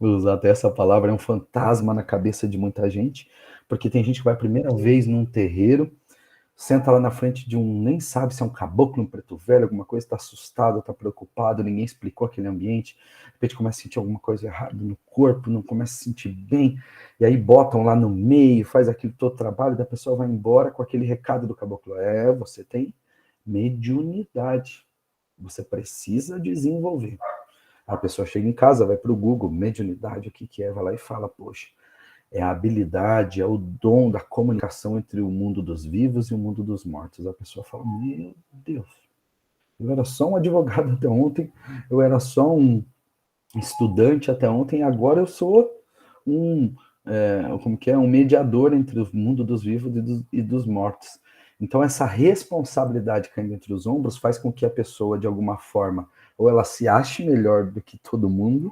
[SPEAKER 2] vou usar até essa palavra, é um fantasma na cabeça de muita gente, porque tem gente que vai a primeira vez num terreiro, senta lá na frente de um, nem sabe se é um caboclo, um preto velho, alguma coisa, está assustado, está preocupado, ninguém explicou aquele ambiente, de repente começa a sentir alguma coisa errada no corpo, não começa a se sentir bem, e aí botam lá no meio, faz aquele todo trabalho, da pessoa vai embora com aquele recado do caboclo, você tem mediunidade, você precisa desenvolver. A pessoa chega em casa, vai para o Google, mediunidade, o que é? Vai lá e fala, poxa, é a habilidade, é o dom da comunicação entre o mundo dos vivos e o mundo dos mortos. A pessoa fala, meu Deus, eu era só um advogado até ontem, eu era só um estudante até ontem, agora eu sou um mediador entre o mundo dos vivos e dos mortos. Então, essa responsabilidade caindo entre os ombros faz com que a pessoa, de alguma forma, ou ela se ache melhor do que todo mundo,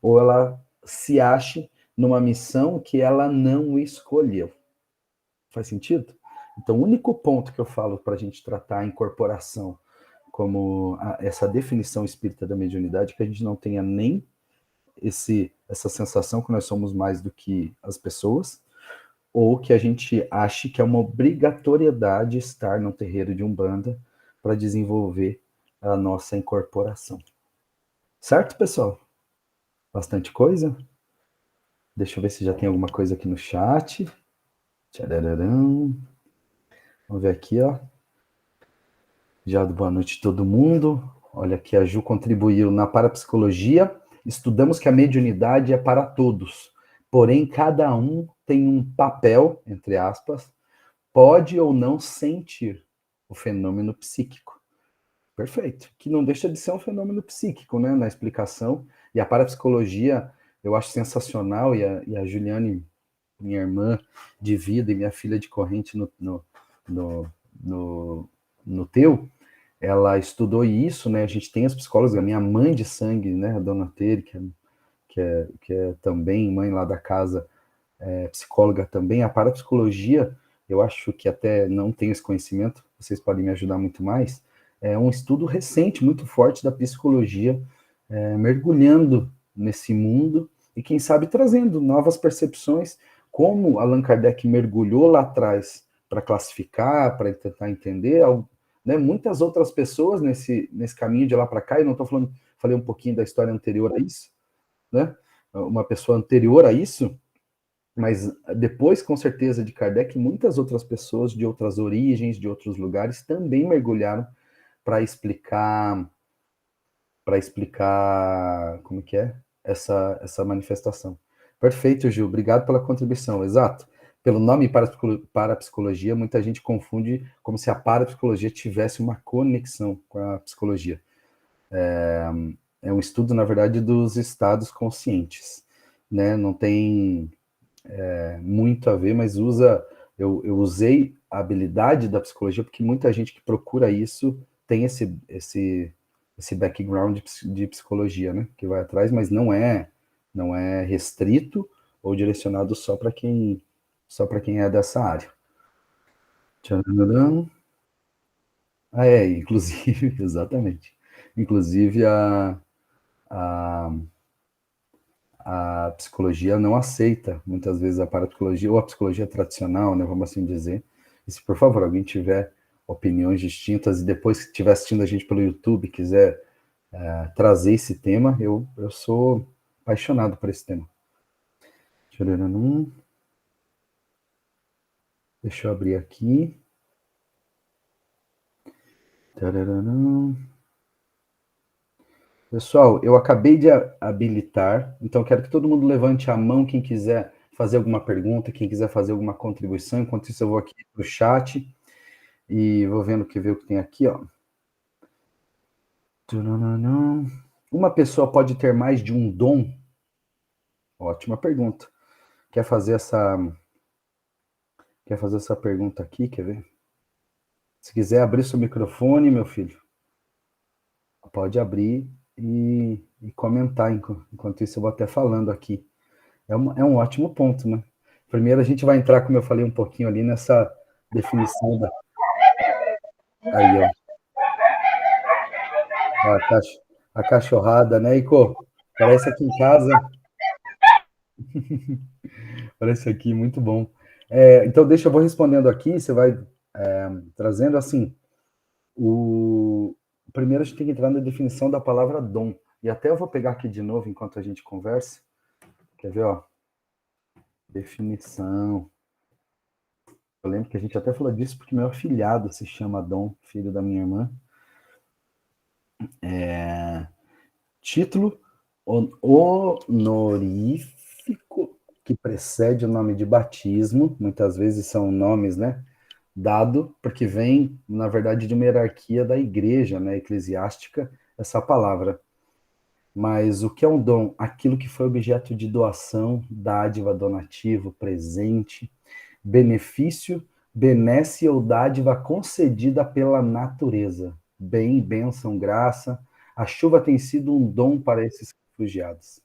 [SPEAKER 2] ou ela se ache numa missão que ela não escolheu. Faz sentido? Então, o único ponto que eu falo para a gente tratar a incorporação como essa definição espírita da mediunidade, que a gente não tenha nem essa sensação que nós somos mais do que as pessoas, ou que a gente ache que é uma obrigatoriedade estar no terreiro de Umbanda para desenvolver a nossa incorporação. Certo, pessoal? Bastante coisa? Deixa eu ver se já tem alguma coisa aqui no chat. Tcharararão. Vamos ver aqui, ó. Já boa noite a todo mundo. Olha aqui, a Ju contribuiu na parapsicologia. Estudamos que a mediunidade é para todos. Porém, cada um tem um papel, entre aspas, pode ou não sentir o fenômeno psíquico. Perfeito. Que não deixa de ser um fenômeno psíquico, né? Na explicação. E a parapsicologia eu acho sensacional. E a Juliane, minha irmã de vida e minha filha de corrente no teu, ela estudou isso, né? A gente tem as psicólogas, a minha mãe de sangue, né? A dona Tere, que é também mãe lá da casa, psicóloga também. A parapsicologia, eu acho que até não tenho esse conhecimento, vocês podem me ajudar muito mais. É um estudo recente, muito forte da psicologia, mergulhando nesse mundo e, quem sabe, trazendo novas percepções, como Allan Kardec mergulhou lá atrás para classificar, para tentar entender, né, muitas outras pessoas nesse caminho de lá para cá, e não estou falando, falei um pouquinho da história anterior a isso, né? Uma pessoa anterior a isso, mas depois, com certeza, de Kardec, muitas outras pessoas de outras origens, de outros lugares, também mergulharam para explicar como que é essa manifestação. Perfeito, Gil, obrigado pela contribuição, exato. Pelo nome parapsicologia, muita gente confunde como se a parapsicologia tivesse uma conexão com a psicologia. É um estudo, na verdade, dos estados conscientes, né? Não tem muito a ver, mas eu usei a habilidade da psicologia porque muita gente que procura isso tem esse background de psicologia, né? Que vai atrás, mas não é restrito ou direcionado só para quem é dessa área. Tcharam. Inclusive, exatamente. Inclusive, a, a psicologia não aceita, muitas vezes, a parapsicologia ou a psicologia tradicional, né, vamos assim dizer. E se, por favor, alguém tiver opiniões distintas e depois que estiver assistindo a gente pelo YouTube, quiser trazer esse tema, eu sou apaixonado por esse tema. Deixa eu abrir aqui. Pessoal, eu acabei de habilitar, então quero que todo mundo levante a mão, quem quiser fazer alguma pergunta, quem quiser fazer alguma contribuição. Enquanto isso, eu vou aqui para o chat e vou vendo o que tem aqui, ó. Uma pessoa pode ter mais de um dom? Ótima pergunta. Quer fazer essa pergunta aqui, quer ver? Se quiser abrir seu microfone, meu filho, pode abrir e comentar. Enquanto isso, eu vou até falando aqui. É um ótimo ponto, né? Primeiro a gente vai entrar, como eu falei um pouquinho ali, nessa definição da... Aí, ó. A cachorrada, né, Ico? Parece aqui em casa. Parece aqui, muito bom. Então, eu vou respondendo aqui, você vai trazendo assim. Primeiro a gente tem que entrar na definição da palavra dom. E até eu vou pegar aqui de novo enquanto a gente conversa. Quer ver, ó? Definição. Eu lembro que a gente até falou disso porque meu afilhado se chama Dom, filho da minha irmã. Título honorífico que precede o nome de batismo. Muitas vezes são nomes, né? Dado porque vem, na verdade, de uma hierarquia da igreja, né? Eclesiástica, essa palavra. Mas o que é um dom? Aquilo que foi objeto de doação, dádiva, donativo, presente, benefício, benesse ou dádiva concedida pela natureza. Bem, bênção, graça. A chuva tem sido um dom para esses refugiados.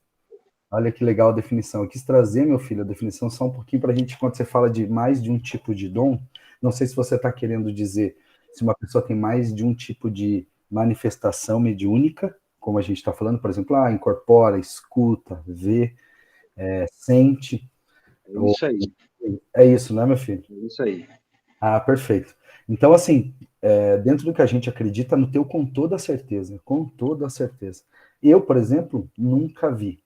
[SPEAKER 2] Olha que legal a definição. Eu quis trazer, meu filho, a definição só um pouquinho para a gente, quando você fala de mais de um tipo de dom, não sei se você está querendo dizer se uma pessoa tem mais de um tipo de manifestação mediúnica, como a gente está falando, por exemplo, incorpora, escuta, vê, sente.
[SPEAKER 3] É isso aí.
[SPEAKER 2] É isso, né, meu filho?
[SPEAKER 3] É isso aí.
[SPEAKER 2] Perfeito. Então, assim, dentro do que a gente acredita, no teu com toda certeza, com toda certeza. Eu, por exemplo, nunca vi.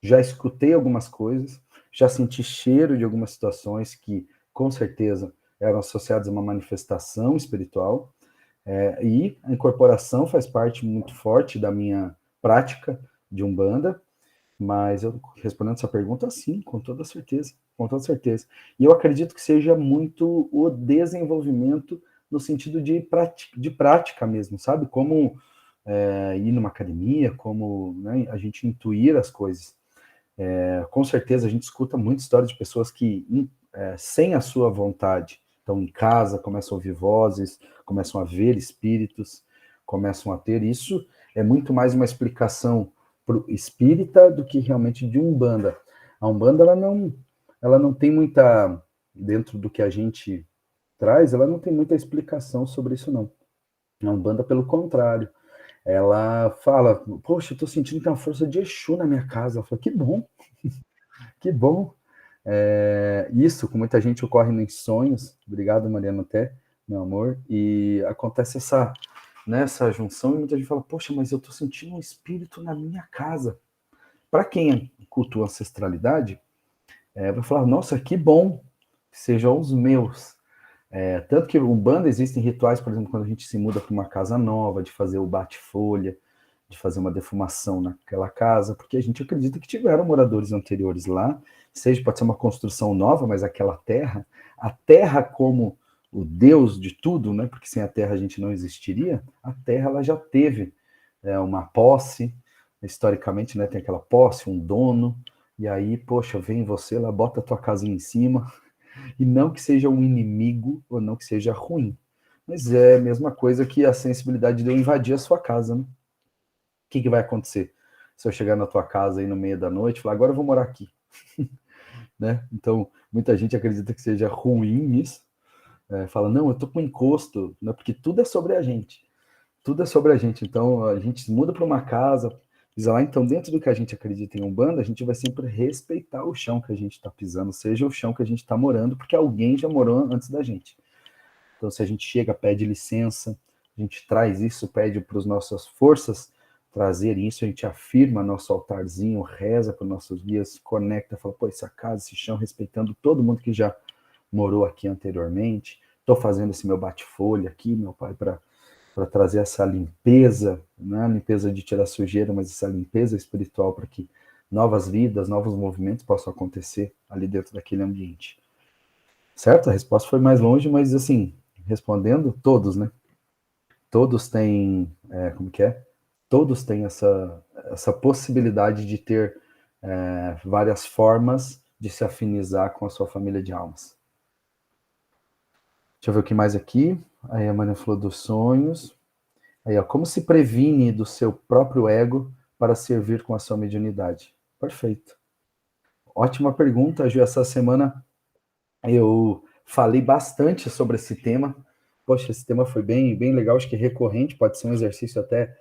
[SPEAKER 2] Já escutei algumas coisas, já senti cheiro de algumas situações que, com certeza, eram associadas a uma manifestação espiritual, e a incorporação faz parte muito forte da minha prática de Umbanda, mas eu respondendo essa pergunta, sim, com toda certeza, com toda certeza. E eu acredito que seja muito o desenvolvimento no sentido de prática mesmo, sabe? Como ir numa academia, como, né, a gente intuir as coisas. Com certeza a gente escuta muita história de pessoas que, sem a sua vontade, estão em casa, começam a ouvir vozes, começam a ver espíritos, começam a ter. Isso é muito mais uma explicação pro espírita do que realmente de Umbanda. A Umbanda, ela não tem muita, dentro do que a gente traz, ela não tem muita explicação sobre isso, não. A Umbanda, pelo contrário, ela fala, poxa, eu tô sentindo que tem uma força de Exu na minha casa. Ela fala, que bom, que bom. Isso, com muita gente ocorre nos sonhos. Obrigado, Mariana, até, meu amor. E acontece essa junção e muita gente fala, poxa, mas eu tô sentindo um espírito na minha casa. Para quem cultua ancestralidade, vai falar, nossa, que bom que sejam os meus. Tanto que Umbanda existem rituais, por exemplo, quando a gente se muda para uma casa nova, de fazer o bate-folha, de fazer uma defumação naquela casa, porque a gente acredita que tiveram moradores anteriores lá, pode ser uma construção nova, mas aquela terra, a terra como o Deus de tudo, né? Porque sem a terra a gente não existiria, a terra ela já teve uma posse, historicamente, né? Tem aquela posse, um dono, e aí, poxa, vem você lá, bota a tua casinha em cima, e não que seja um inimigo ou não que seja ruim, Mas é a mesma coisa que a sensibilidade de eu invadir a sua casa, né? O que vai acontecer se eu chegar na tua casa aí no meio da noite e falar, agora eu vou morar aqui, né? Então, muita gente acredita que seja ruim isso, fala, não, eu tô com encosto, né? Porque tudo é sobre a gente. Tudo é sobre a gente. Então, a gente muda para uma casa, diz lá, então, dentro do que a gente acredita em Umbanda, a gente vai sempre respeitar o chão que a gente está pisando, seja o chão que a gente está morando, porque alguém já morou antes da gente. Então, se a gente chega, pede licença, a gente traz isso, pede para as nossas forças trazer isso, a gente afirma nosso altarzinho, reza para os nossos guias, conecta, fala, pô, essa casa, esse chão, respeitando todo mundo que já morou aqui anteriormente. Estou fazendo esse meu bate-folha aqui, meu pai, para trazer essa limpeza, não é a limpeza de tirar sujeira, mas essa limpeza espiritual para que novas vidas, novos movimentos possam acontecer ali dentro daquele ambiente. Certo? A resposta foi mais longe, mas assim, respondendo, todos, né? Todos têm, como que é? Todos têm essa possibilidade de ter várias formas de se afinizar com a sua família de almas. Deixa eu ver o que mais aqui. Aí a Maria falou dos sonhos. Aí, ó, como se previne do seu próprio ego para servir com a sua mediunidade? Perfeito. Ótima pergunta, Ju. Essa semana eu falei bastante sobre esse tema. Poxa, esse tema foi bem legal, acho que recorrente, pode ser um exercício até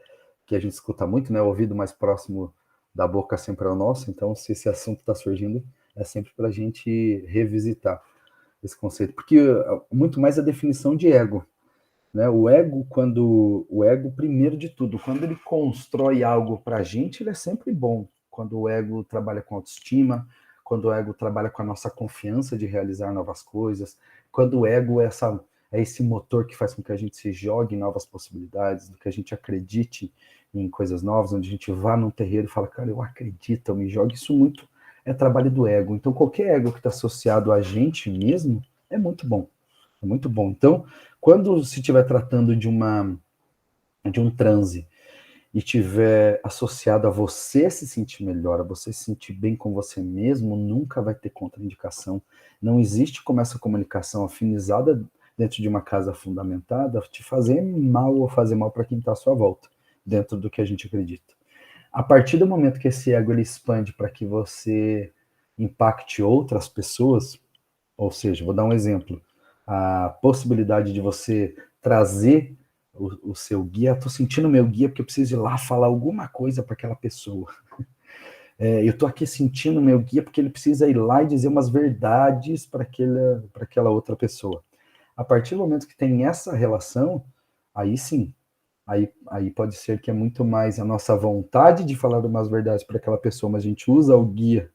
[SPEAKER 2] que a gente escuta muito, né? O ouvido mais próximo da boca sempre é o nosso, então se esse assunto está surgindo, é sempre para a gente revisitar esse conceito, porque muito mais a definição de ego, né? O ego, primeiro de tudo, quando ele constrói algo para a gente, ele é sempre bom. Quando o ego trabalha com autoestima, quando o ego trabalha com a nossa confiança de realizar novas coisas, quando o ego é esse motor que faz com que a gente se jogue em novas possibilidades, que a gente acredite em coisas novas, onde a gente vá num terreiro e fala, cara, eu acredito, eu me jogo, isso muito é trabalho do ego. Então, qualquer ego que está associado a gente mesmo é muito bom. É muito bom. Então, quando se estiver tratando de um transe e tiver associado a você se sentir melhor, a você se sentir bem com você mesmo, nunca vai ter contraindicação. Não existe como essa comunicação afinizada dentro de uma casa fundamentada te fazer mal ou fazer mal para quem está à sua volta, dentro do que a gente acredita. A partir do momento que esse ego ele expande para que você impacte outras pessoas, ou seja, vou dar um exemplo, a possibilidade de você trazer o seu guia, estou sentindo meu guia porque eu preciso ir lá falar alguma coisa para aquela pessoa. Eu estou aqui sentindo meu guia porque ele precisa ir lá e dizer umas verdades para aquela outra pessoa. A partir do momento que tem essa relação, aí sim, aí pode ser que é muito mais a nossa vontade de falar umas verdades para aquela pessoa, mas a gente usa o guia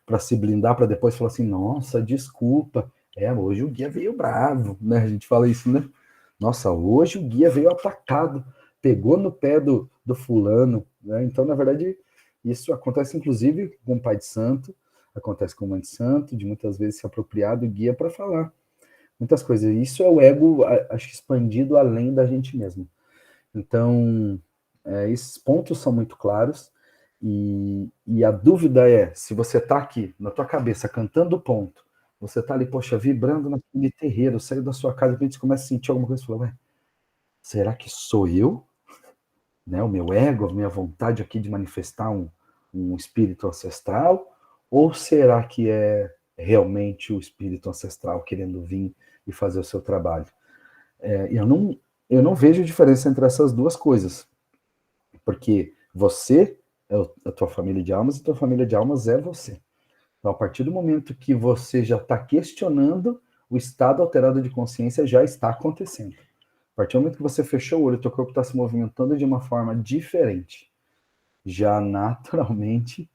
[SPEAKER 2] para se blindar, para depois falar assim, nossa, desculpa, hoje o guia veio bravo, né? A gente fala isso, né? Nossa, hoje o guia veio atacado, pegou no pé do fulano, né? Então, na verdade, isso acontece inclusive com o pai de santo, acontece com a mãe de santo, de muitas vezes se apropriar do guia para falar muitas coisas. Isso é o ego, acho que expandido além da gente mesmo. Então, esses pontos são muito claros, e a dúvida é, se você está aqui, na tua cabeça, cantando o ponto, você está ali, poxa, vibrando naquele terreiro, saiu da sua casa, e a gente começa a sentir alguma coisa, e fala, ué, será que sou eu? Né, o meu ego, a minha vontade aqui de manifestar um espírito ancestral? Ou será que é realmente o espírito ancestral querendo vir e fazer o seu trabalho? Eu não vejo diferença entre essas duas coisas, porque você é a tua família de almas e a tua família de almas é você. Então, a partir do momento que você já está questionando, o estado alterado de consciência já está acontecendo. A partir do momento que você fechou o olho, o teu corpo está se movimentando de uma forma diferente. Já naturalmente,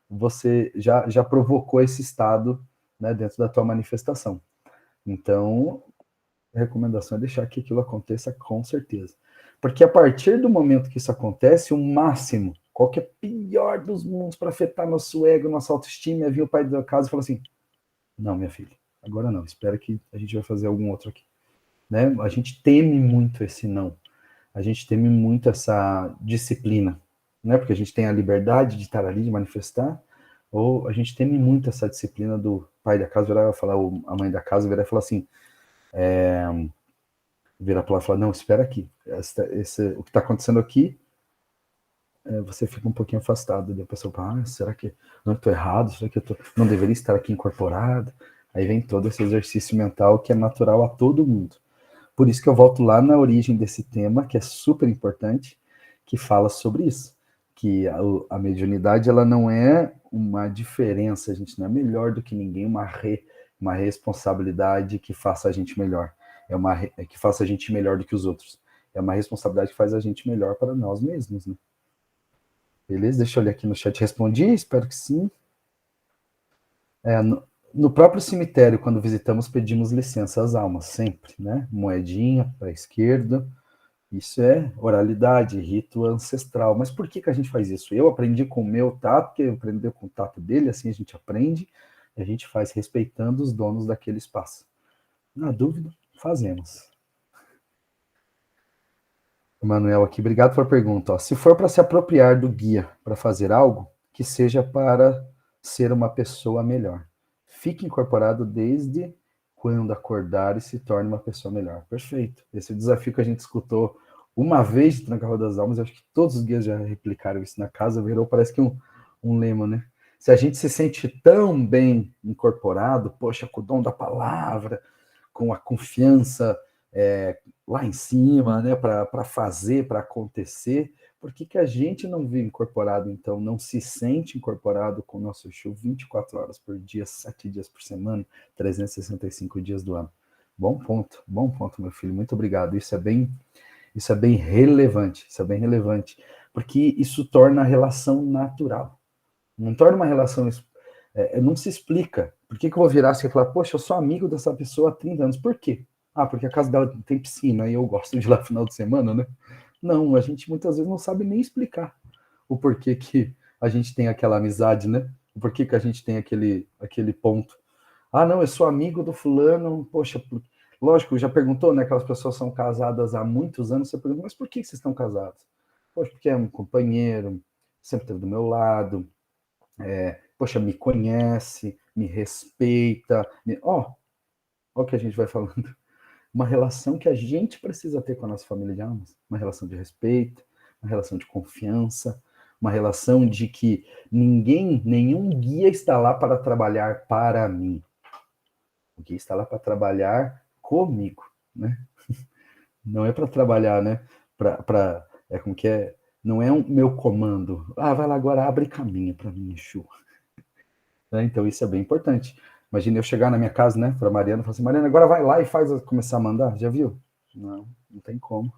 [SPEAKER 2] você já provocou esse estado, né, dentro da tua manifestação. Então, a recomendação é deixar que aquilo aconteça com certeza. Porque a partir do momento que isso acontece, o máximo, qual que é o pior dos mundos para afetar nosso ego, nossa autoestima, é vir o pai da casa e falar assim, não, minha filha, agora não, espera que a gente vai fazer algum outro aqui. Né? A gente teme muito esse não. A gente teme muito essa disciplina, né? Porque a gente tem a liberdade de estar ali, de manifestar, ou a gente teme muito essa disciplina do pai da casa virar e falar, ou a mãe da casa virar e falar assim, Virar para lá e falar, não, espera aqui, o que está acontecendo aqui, você fica um pouquinho afastado, e a pessoa fala, será que não estou errado? Será que não deveria estar aqui incorporado? Aí vem todo esse exercício mental que é natural a todo mundo. Por isso que eu volto lá na origem desse tema, que é super importante, que fala sobre isso, que a mediunidade ela não é uma diferença, a gente não é melhor do que ninguém, uma responsabilidade que faça a gente melhor, que faça a gente melhor do que os outros. É uma responsabilidade que faz a gente melhor para nós mesmos, né? Beleza? Deixa eu olhar aqui no chat. Respondi? Espero que sim. No próprio cemitério, quando visitamos, pedimos licença às almas, sempre, né? Moedinha para a esquerda. Isso é oralidade, rito ancestral. Mas por que a gente faz isso? Eu aprendi com o meu tato, porque eu aprendi com o tato dele, assim a gente aprende, e a gente faz respeitando os donos daquele espaço. Na dúvida, fazemos. Manuel aqui, obrigado pela pergunta. Ó, se for para se apropriar do guia para fazer algo, que seja para ser uma pessoa melhor. Fique incorporado desde quando acordar e se torne uma pessoa melhor. Perfeito. Esse é o desafio que a gente escutou uma vez de Tranca-Rua das Almas. Eu acho que todos os guias já replicaram isso na casa. Virou, parece que um lema, né? Se a gente se sente tão bem incorporado, poxa, com o dom da palavra, com a confiança lá em cima, né, para fazer, para acontecer, por que a gente não vive incorporado, então, não se sente incorporado com o nosso Exu 24 horas por dia, 7 dias por semana, 365 dias do ano? Bom ponto, meu filho, muito obrigado. Isso é bem relevante, porque isso torna a relação natural, não torna uma relação, não se explica. Por que eu vou virar assim e falar, poxa, eu sou amigo dessa pessoa há 30 anos, por quê? Ah, porque a casa dela tem piscina e eu gosto de ir lá no final de semana, né? Não, a gente muitas vezes não sabe nem explicar o porquê que a gente tem aquela amizade, né? O porquê que a gente tem aquele ponto. Ah, não, eu sou amigo do fulano, poxa, lógico, já perguntou, né? Aquelas pessoas são casadas há muitos anos, você pergunta, mas por que vocês estão casados? Poxa, porque é um companheiro, sempre esteve do meu lado, poxa, me conhece, me respeita, ó o que a gente vai falando. Uma relação que a gente precisa ter com a nossa família de almas, uma relação de respeito, uma relação de confiança, uma relação de que nenhum guia está lá para trabalhar para mim. O guia está lá para trabalhar comigo, né? Não é para trabalhar, né? Como que é? Não é um meu comando. Ah, vai lá agora, abre caminho para mim, Exu. Então isso é bem importante. Imagina eu chegar na minha casa, né, para Mariana, e falar assim, Mariana, agora vai lá e começar a mandar, já viu? Não tem como.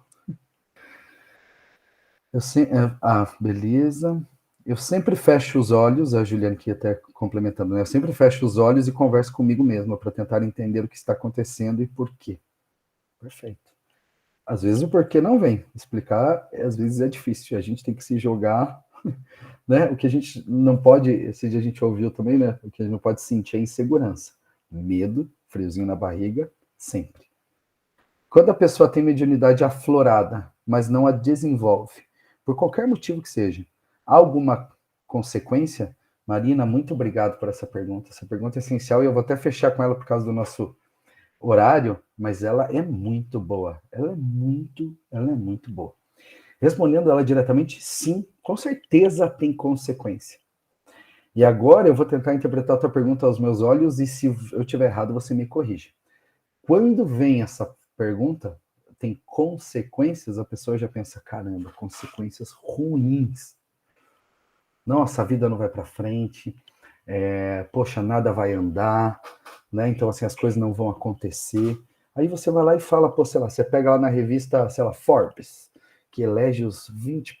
[SPEAKER 2] Beleza. Eu sempre fecho os olhos, a Juliana aqui até complementando, né? Eu sempre fecho os olhos e converso comigo mesma para tentar entender o que está acontecendo e por quê. Perfeito. Às vezes o porquê não vem. Explicar, às vezes é difícil. A gente tem que se jogar, né? O que a gente não pode, esse dia a gente ouviu também, né? O que a gente não pode sentir é insegurança. Medo, friozinho na barriga, sempre. Quando a pessoa tem mediunidade aflorada, mas não a desenvolve, por qualquer motivo que seja, há alguma consequência? Marina, muito obrigado por essa pergunta. Essa pergunta é essencial e eu vou até fechar com ela por causa do nosso horário, mas ela é muito boa. Ela é muito boa. Respondendo ela diretamente, sim, com certeza tem consequência. E agora eu vou tentar interpretar a tua pergunta aos meus olhos e se eu tiver errado, você me corrige. Quando vem essa pergunta, tem consequências, a pessoa já pensa, caramba, consequências ruins. Nossa, a vida não vai para frente, poxa, nada vai andar, né? Então, assim, as coisas não vão acontecer. Aí você vai lá e fala, pô, sei lá, você pega lá na revista, sei lá, Forbes, que elege os 20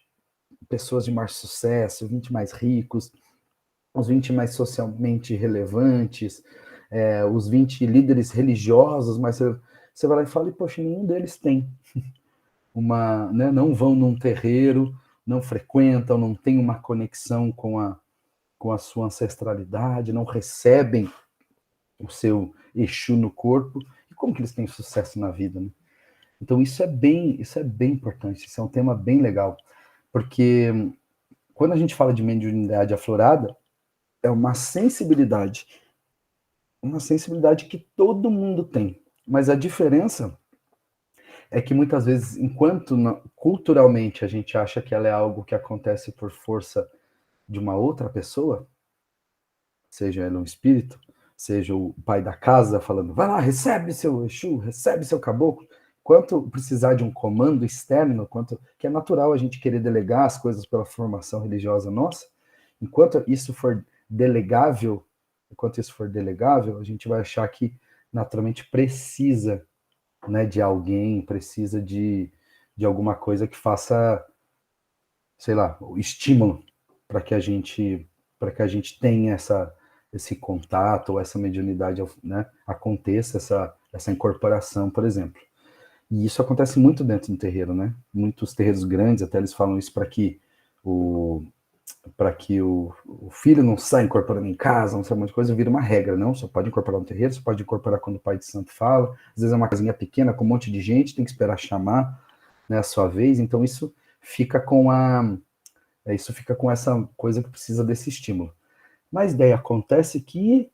[SPEAKER 2] pessoas de maior sucesso, 20 mais ricos, os 20 mais socialmente relevantes, os 20 líderes religiosos, mas você vai lá e fala, e, poxa, nenhum deles tem né, não vão num terreiro, não frequentam, não tem uma conexão com a sua ancestralidade, não recebem o seu Exu no corpo, e como que eles têm sucesso na vida, né? Então isso é bem importante, isso é um tema bem legal, porque quando a gente fala de mediunidade aflorada, é uma sensibilidade que todo mundo tem, mas a diferença é que muitas vezes, enquanto culturalmente a gente acha que ela é algo que acontece por força de uma outra pessoa, seja ela um espírito, seja o pai da casa falando, vai lá, recebe seu Exu, recebe seu caboclo, quanto precisar de um comando externo, quanto que é natural a gente querer delegar as coisas pela formação religiosa nossa, enquanto isso for delegável, a gente vai achar que naturalmente precisa, né, de alguém, precisa de alguma coisa que faça, sei lá, o estímulo para que a gente tenha esse contato ou essa mediunidade, né, aconteça essa incorporação, por exemplo. E isso acontece muito dentro do terreiro, né? Muitos terreiros grandes, até eles falam isso para que o filho não saia incorporando em casa, não sei um monte de coisa, vira uma regra, não? Só pode incorporar no terreiro, só pode incorporar quando o pai de santo fala. Às vezes é uma casinha pequena com um monte de gente, tem que esperar chamar, né, a sua vez. Então fica com isso fica com essa coisa que precisa desse estímulo. Mas daí acontece que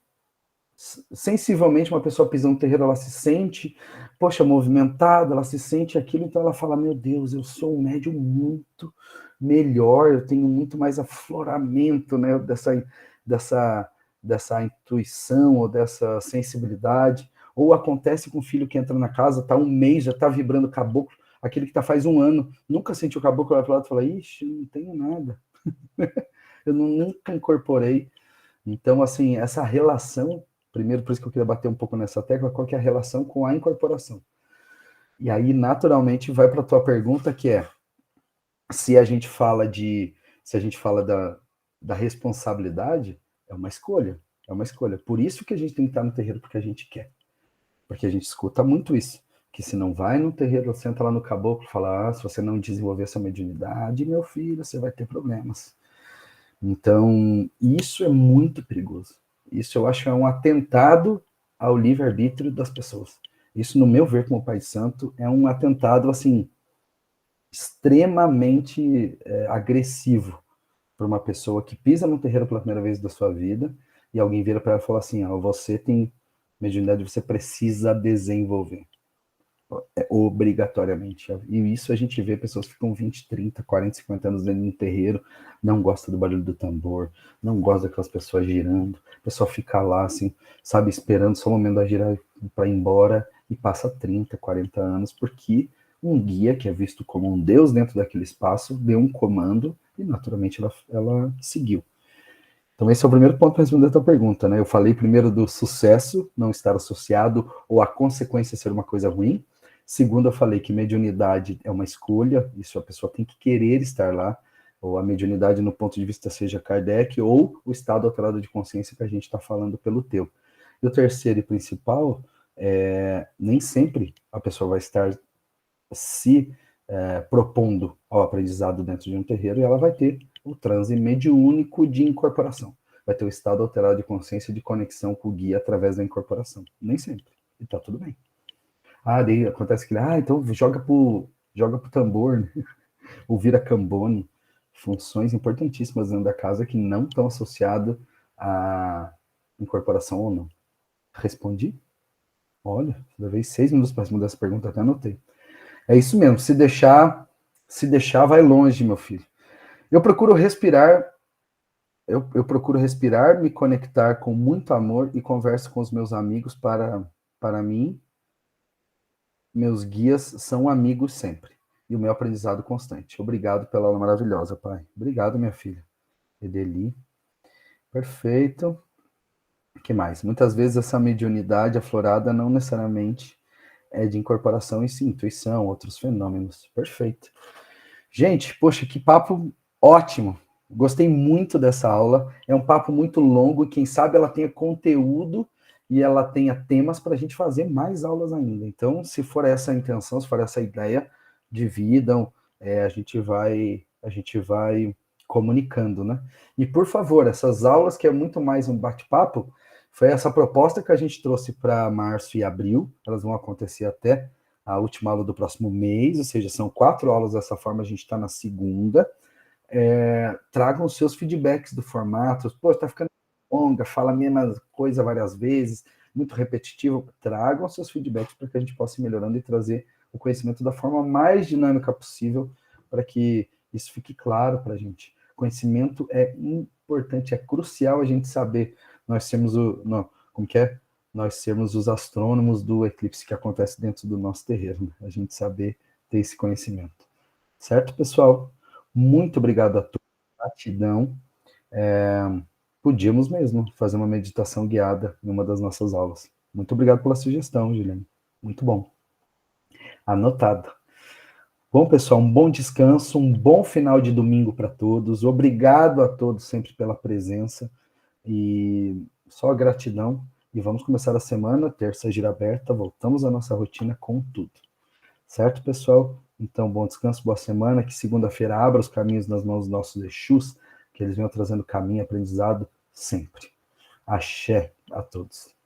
[SPEAKER 2] sensivelmente uma pessoa pisa no terreiro, ela se sente, poxa, movimentada, ela se sente aquilo, então ela fala, meu Deus, eu sou um médium muito melhor, eu tenho muito mais afloramento, né, dessa intuição ou dessa sensibilidade. Ou acontece com o filho que entra na casa, tá um mês, já tá vibrando caboclo, aquele que tá faz um ano, nunca sentiu caboclo, vai pro lado e fala, ixi, eu não tenho nada. Eu nunca incorporei. Então, assim, essa relação, primeiro, por isso que eu queria bater um pouco nessa tecla, qual que é a relação com a incorporação? E aí, naturalmente, vai para a tua pergunta, que é, se a gente fala da responsabilidade, é uma escolha, é uma escolha. Por isso que a gente tem que estar no terreiro, porque a gente quer. Porque a gente escuta muito isso, que se não vai no terreiro, senta lá no caboclo e fala, se você não desenvolver essa mediunidade, meu filho, você vai ter problemas. Então, isso é muito perigoso. Isso eu acho que é um atentado ao livre-arbítrio das pessoas. Isso, no meu ver, como pai de santo, é um atentado, assim, extremamente agressivo para uma pessoa que pisa no terreiro pela primeira vez da sua vida e alguém vira para ela e fala assim, você tem mediunidade, você precisa desenvolver. Obrigatoriamente. E isso a gente vê, pessoas que ficam 20, 30, 40, 50 anos dentro de um terreiro, não gosta do barulho do tambor, não gosta daquelas pessoas girando, a pessoa fica lá, assim, sabe, esperando só o momento da girar para ir embora, e passa 30, 40 anos, porque um guia, que é visto como um deus dentro daquele espaço, deu um comando, e naturalmente ela seguiu. Então esse é o primeiro ponto para responder a tua pergunta, né? Eu falei primeiro do sucesso não estar associado ou a consequência ser uma coisa ruim. Segundo, eu falei que mediunidade é uma escolha, isso a pessoa tem que querer estar lá, ou a mediunidade no ponto de vista seja Kardec, ou o estado alterado de consciência que a gente está falando pelo teu. E o terceiro e principal, nem sempre a pessoa vai estar se propondo ao aprendizado dentro de um terreiro, e ela vai ter o transe mediúnico de incorporação. Vai ter o estado alterado de consciência de conexão com o guia através da incorporação. Nem sempre. E tá tudo bem. Daí acontece que então joga pro tambor, né? Ou vira cambone. Funções importantíssimas dentro da casa que não estão associadas à incorporação ou não. Respondi? Olha, levei 6 minutos para responder essa pergunta, até anotei. É isso mesmo, se deixar, vai longe, meu filho. Eu procuro respirar, me conectar com muito amor e converso com os meus amigos para mim, meus guias são amigos sempre. E o meu aprendizado constante. Obrigado pela aula maravilhosa, pai. Obrigado, minha filha. Edeli. Perfeito. O que mais? Muitas vezes essa mediunidade aflorada não necessariamente é de incorporação e sim, intuição, outros fenômenos. Perfeito. Gente, poxa, que papo ótimo. Gostei muito dessa aula. É um papo muito longo e quem sabe ela tenha conteúdo e ela tenha temas para a gente fazer mais aulas ainda. Então, se for essa a intenção, se for essa a ideia, dividam, a gente vai comunicando, né? E por favor, essas aulas que é muito mais um bate-papo, foi essa proposta que a gente trouxe para março e abril. Elas vão acontecer até a última aula do próximo mês, ou seja, são 4 aulas dessa forma, a gente está na segunda. Tragam os seus feedbacks do formato. Pô, está ficando longa, fala a mesma coisa várias vezes, muito repetitivo, tragam seus feedbacks para que a gente possa ir melhorando e trazer o conhecimento da forma mais dinâmica possível para que isso fique claro para a gente. Conhecimento é importante, é crucial a gente saber. Nós sermos nós sermos os astrônomos do eclipse que acontece dentro do nosso terreiro, né? A gente saber ter esse conhecimento. Certo, pessoal? Muito obrigado a todos. Gratidão. Podíamos mesmo fazer uma meditação guiada em uma das nossas aulas. Muito obrigado pela sugestão, Juliane. Muito bom. Anotado. Bom, pessoal, um bom descanso, um bom final de domingo para todos. Obrigado a todos sempre pela presença. E só gratidão. E vamos começar a semana, terça gira aberta, voltamos à nossa rotina com tudo. Certo, pessoal? Então, bom descanso, boa semana, que segunda-feira abra os caminhos nas mãos dos nossos Exus, que eles venham trazendo caminho e aprendizado sempre. Axé a todos.